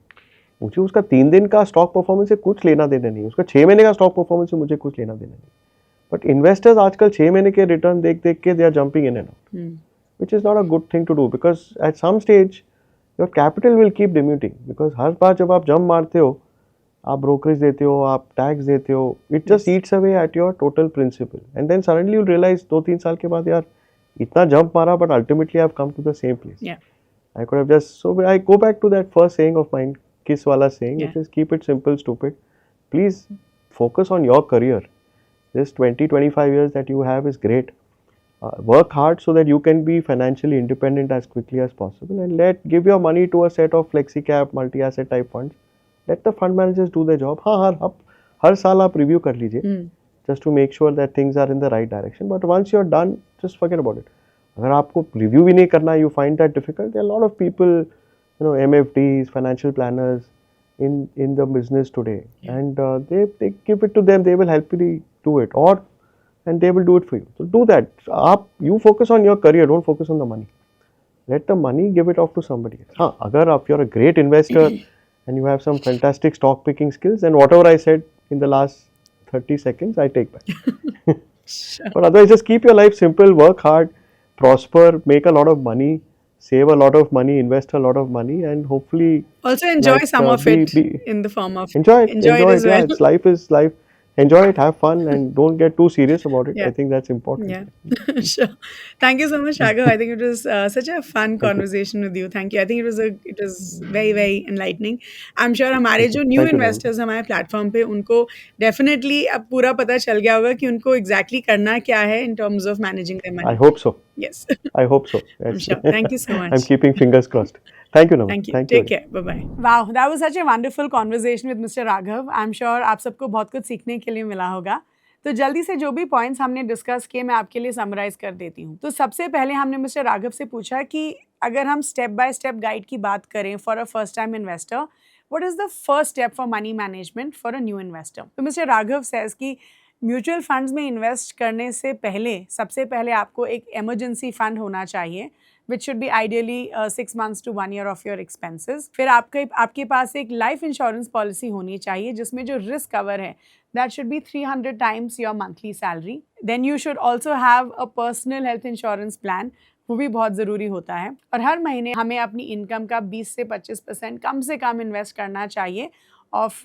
मुझे उसका 3 दिन का stock performance से कुछ लेना देना नहीं. उसका 6 महीने का स्टॉक परफॉर्मेंस से मुझे कुछ लेना देना नहीं. बट इन्वेस्टर्स आजकल 6 महीने के रिटर्न देख देख के they are jumping in and out, which is not a good thing to do. Because at some stage your capital will keep diluting. Because हर बार जब आप जंप मारते हो, आप ब्रोकरेज देते हो, आप टैक्स देते हो, it just eats away at your total principal. And then suddenly you realise 2-3 साल के बाद यार इतना जंप मारा but ultimately I have come to the same place. Yeah. I could have just, so I go back to that first saying of mine, kiss wala saying, Yeah. which is keep it simple, stupid. Please focus on your career. This 20-25 years that you have is great. Work hard so that you can be financially independent as quickly as possible, and give your money to a set of flexi cap, multi-asset type funds. Let the fund managers do their job. हाँ हर साल आप review कर लीजिए, just to make sure that things are in the right direction. But once you're done, just forget about it. अगर आपको review भी नहीं करना, you find that difficult, there are lot of people, MFDs, financial planners in the business today, and they give it to them. They will help you do it, and they will do it for you. So do that. You focus on your career. Don't focus on the money. Let the money, give it off to somebody else. हाँ, अगर if you're a great investor and you have some fantastic stock picking skills, then whatever I said in the last 30 seconds, I take back. Sure. But otherwise, just keep your life simple, work hard, prosper, make a lot of money, save a lot of money, invest a lot of money, and hopefully Also enjoy some of it be- in the form of enjoy it. Enjoy it as Yeah, well. it's life is life. Enjoy it, have fun, and don't get too serious about it. Yeah. I think that's important. Yeah, sure. Thank you so much, Raghav. I think it was such a fun conversation with you. Thank you. I think it was very very enlightening. I'm sure हमारे जो new Thank you, investors हमारे platform पे उनको definitely अब पूरा पता चल गया होगा कि उनको exactly करना क्या है in terms of managing their money. I hope so. Yes. I hope so. Yes. I'm sure. Thank you so much. I'm keeping fingers crossed. Thank you, Naman. Thank you. Take care. Bye bye. Wow, that was such a wonderful conversation with Mr. Raghav. I'm sure आप सबको बहुत कुछ सीखने के लिए मिला होगा. तो जल्दी से जो भी पॉइंट्स हमने डिस्कस किए मैं आपके लिए समराइज कर देती हूँ. तो सबसे पहले हमने मिस्टर राघव से पूछा कि अगर हम स्टेप बाय स्टेप गाइड की बात करें for a first time investor, what is the first step for money management for a new investor. तो मिस्टर राघव सेज कि म्यूचुअल फंड्स में इन्वेस्ट करने से पहले सबसे पहले आपको एक इमरजेंसी फंड होना चाहिए which should be ideally 6 months to 1 year of your expenses. फिर आपके पास एक लाइफ इंश्योरेंस पॉलिसी होनी चाहिए जिसमें जो रिस्क कवर है that should be 300 times your monthly salary. Then you should also have a personal health insurance plan. वो भी बहुत ज़रूरी होता है और हर महीने हमें अपनी इनकम का 20 से 25% कम से कम इन्वेस्ट करना चाहिए ऑफ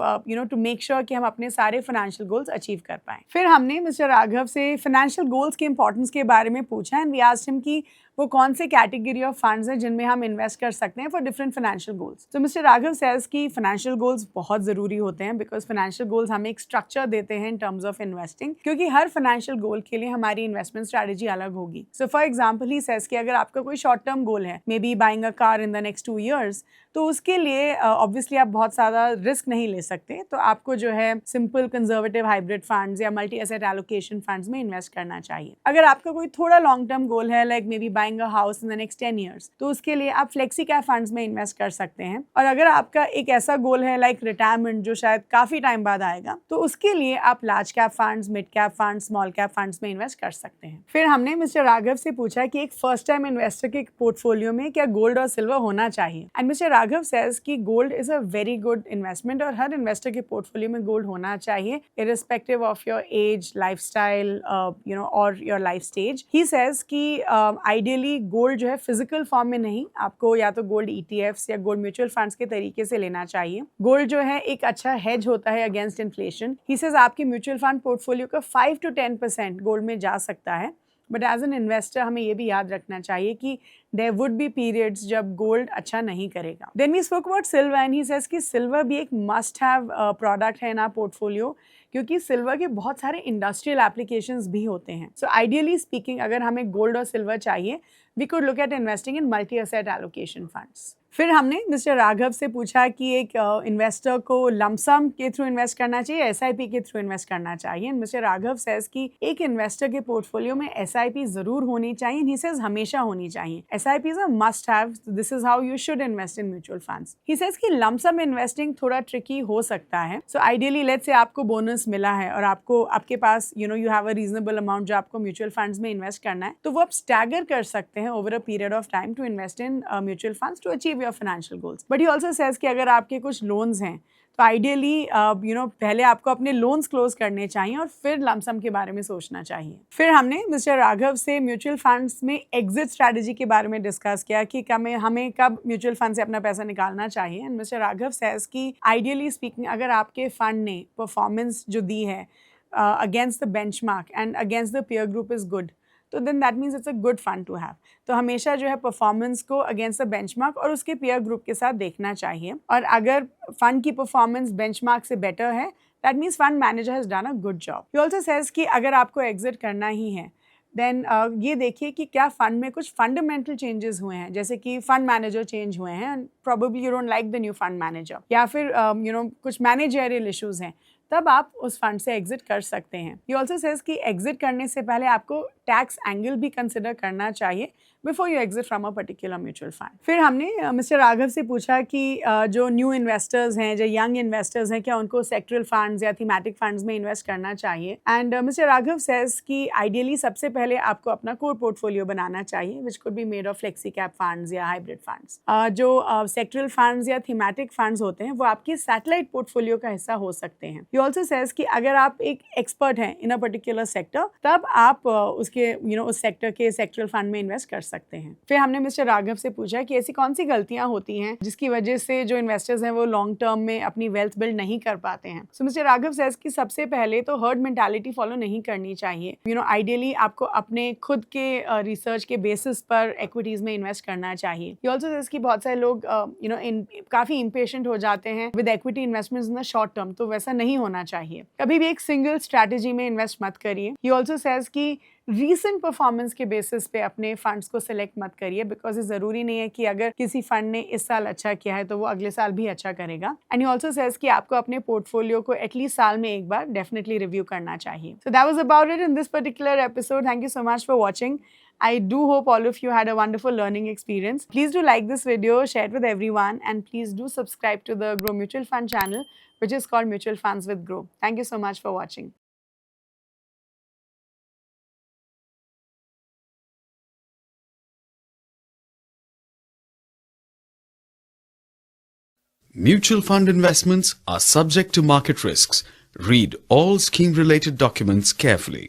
टू मेक श्योर कि हम अपने सारे फाइनेंशियल गोल्स अचीव कर पाएं। फिर हमने मिस्टर राघव से फाइनेंशियल गोल्स के इंपॉर्टेंस के बारे में पूछा एंड वी आस्क्ड हिम कि वो कौन से कैटेगरी ऑफ फंड्स हैं जिनमें हम इन्वेस्ट कर सकते हैं फॉर डिफरेंट फाइनेंशियल गोल्स। तो मिस्टर राघव सेज कि फाइनेंशियल गोल्स बहुत ज़रूरी होते हैं बिकॉज फाइनेंशियल गोल्स हमें एक स्ट्रक्चर देते हैं इन टर्म्स ऑफ इन्वेस्टिंग, क्योंकि हर फाइनेंशियल गोल के लिए हमारी इन्वेस्टमेंट स्ट्रैटेजी अलग होगी। So for example he says कि अगर आपका कोई शॉर्ट टर्म गोल है, may be buying a car in the next 2 years, तो उसके लिए ऑब्वियसली आप बहुत ज़्यादा रिस्क नहीं ले सकते, तो आपको जो है सिंपल कंजर्वेटिव हाइब्रिड फंड्स या मल्टी एसेट एलोकेशन फंड्स में इन्वेस्ट करना चाहिए। अगर आपका कोई थोड़ा लॉन्ग टर्म गोल है, like may be buying a house in the next 10 years, तो उसके लिए आप फ्लेक्सी कैप फंड्स में इन्वेस्ट कर सकते हैं। और अगर आपका एक ऐसा गोल है लाइक रिटायरमेंट जो शायद काफ़ी टाइम बाद आएगा, तो उसके लिए आप large cap funds, mid cap funds, small cap funds में इन्वेस्ट कर सकते हैं। फिर हमने मिस्टर राघव से पूछा कि एक फर्स्ट टाइम इन्वेस्टर के पोर्टफोलियो में क्या गोल्ड और सिल्वर होना चाहिए, एंड मिस्टर राघव सेज कि gold is a very good investment और हर इन्वेस्टर के पोर्टफोलियो में गोल्ड होना चाहिए irrespective of your age, lifestyle, और your life stage. He says कि आइडियली गोल्ड जो है फिजिकल फॉर्म में नहीं, आपको या तो गोल्ड ETFs या गोल्ड म्यूचुअल फंड्स के तरीके से लेना चाहिए। गोल्ड जो है एक अच्छा हेज होता है अगेंस्ट इन्फ्लेशन। ही सेज आपके म्यूचुअल फंड पोर्टफोलियो का 5 to 10% गोल्ड में जा सकता है, बट एज एन इन्वेस्टर हमें ये भी याद रखना चाहिए कि देयर वुड बी पीरियड्स जब गोल्ड अच्छा नहीं करेगा। Then we spoke about silver and he says कि सिल्वर भी एक मस्ट हैव प्रोडक्ट है इन आवर पोर्टफोलियो, क्योंकि सिल्वर के बहुत सारे इंडस्ट्रियल एप्लीकेशंस भी होते हैं। सो आइडियली स्पीकिंग अगर हमें गोल्ड और सिल्वर चाहिए, we could look at investing in multi asset allocation funds. फिर हमने मिस्टर राघव से पूछा कि एक इन्वेस्टर को लमसम के थ्रू इन्वेस्ट करना चाहिए, SIP के थ्रू इन्वेस्ट करना चाहिए। मिस्टर राघव सेज कि एक इन्वेस्टर के पोर्टफोलियो में SIP जरूर होनी चाहिए, ही सेज हमेशा होनी चाहिए। SIP is a must have, this is how you should invest in mutual funds. He says कि लमसम इन्वेस्टिंग थोड़ा ट्रिकी हो सकता है। सो आइडियली लेट्स से आपको बोनस मिला है और आपके पास you have a reasonable amount जो आपको म्यूचुअल फंड्स में इन्वेस्ट करना है, तो वो आप स्टैगर कर सकते हैं over a period of time to invest in mutual funds to achieve your financial goals. But he also says कि अगर आपके कुछ लोन्स हैं तो आइडियली पहले आपको अपने लोन्स क्लोज करने चाहिए और फिर लमसम के बारे में सोचना चाहिए। फिर हमने मिस्टर राघव से म्यूचुअल फंड्स में एग्जिट स्ट्रैटेजी के बारे में डिस्कस किया कि हमें कब म्यूचुअल फंड से अपना पैसा निकालना चाहिए। एंड मिस्टर राघव सेज कि आइडियली स्पीकिंग अगर आपके फंड ने परफॉर्मेंस जो दी है against the benchmark and against the peer group is good, तो then that means it's a good fund to have. तो हमेशा जो है परफॉर्मेंस को अगेंस्ट द बेंचमार्क और उसके पीयर ग्रुप के साथ देखना चाहिए, और अगर फंड की परफॉर्मेंस बेंचमार्क से बेटर है, that means fund manager has done a good job. He also says कि अगर आपको एग्जिट करना ही है, देन ये देखिए कि क्या फंड में कुछ फंडामेंटल चेंजेस हुए हैं, जैसे कि फंड मैनेजर चेंज हुए हैं, probably you don't like the new fund manager, या फिर कुछ मैनेजरियल इश्यूज हैं, तब आप उस फंड से एग्जिट कर सकते हैं। ही ऑल्सो सेज कि एग्जिट करने से पहले आपको टैक्स एंगल भी कंसिडर करना चाहिए before you exit from a particular mutual fund. फिर हमने मिस्टर राघव से पूछा कि जो न्यू इन्वेस्टर्स हैं, जो यंग इन्वेस्टर्स हैं, क्या उनको सेक्टरल फंड्स या थीमेटिक फंड्स में इन्वेस्ट करना चाहिए। एंड मिस्टर राघव सेज कि आइडियली सबसे पहले आपको अपना कोर पोर्टफोलियो बनाना चाहिए, which could be made of flexi cap funds या हाइब्रिड फंड्स। जो सेक्टरल फंड्स या थीमेटिक फंड्स होते हैं वो आपकी सैटेलाइट पोर्टफोलियो का हिस्सा हो सकते हैं। ही ऑल्सो सेज कि अगर आप एक एक्सपर्ट हैं इन अ पर्टिकुलर सेक्टर, तब आप उसके उस सेक्टर के सेक्टरल फंड में इन्वेस्ट कर सकते हैं। फिर हमने मिस्टर राघव से पूछा कि ऐसी कौन सी गलतियां होती हैं जिसकी वजह से जो इन्वेस्टर्स हैं वो लॉन्ग टर्म में अपनी वेल्थ बिल्ड नहीं कर पाते हैं। सो मिस्टर राघव सेज कि सबसे पहले तो हर्ड मेंटालिटी फॉलो नहीं करनी चाहिए। आइडियली आपको अपने खुद के रिसर्च के बेसिस पर इक्विटीज में इन्वेस्ट करना चाहिए। ही ऑल्सो सेज कि बहुत सारे लोग काफी इम्पेशेंट हो जाते हैं with equity investments in the short term, तो वैसा नहीं होना चाहिए। कभी भी एक सिंगल स्ट्रैटेजी में इन्वेस्ट मत करिए। ही ऑल्सो सेज कि रीसेंट परफॉर्मेंस के बेसिस पे अपने फंड्स को सिलेक्ट मत करिए, बिकॉज ये जरूरी नहीं है कि अगर किसी फंड ने इस साल अच्छा किया है तो वो अगले साल भी अच्छा करेगा। एंड ही ऑल्सो सेज कि आपको अपने पोर्टफोलियो को एटलीस्ट साल में एक बार डेफिनेटली रिव्यू करना चाहिए। So that was about it in this particular episode. Thank you so much for watching. I do hope all of you had a wonderful learning experience. Please do like this video, share it with everyone, and please do subscribe to the Grow Mutual Fund channel, which is called Mutual Funds with Grow. Thank you so much for watching. Mutual fund investments are subject to market risks. Read all scheme-related documents carefully.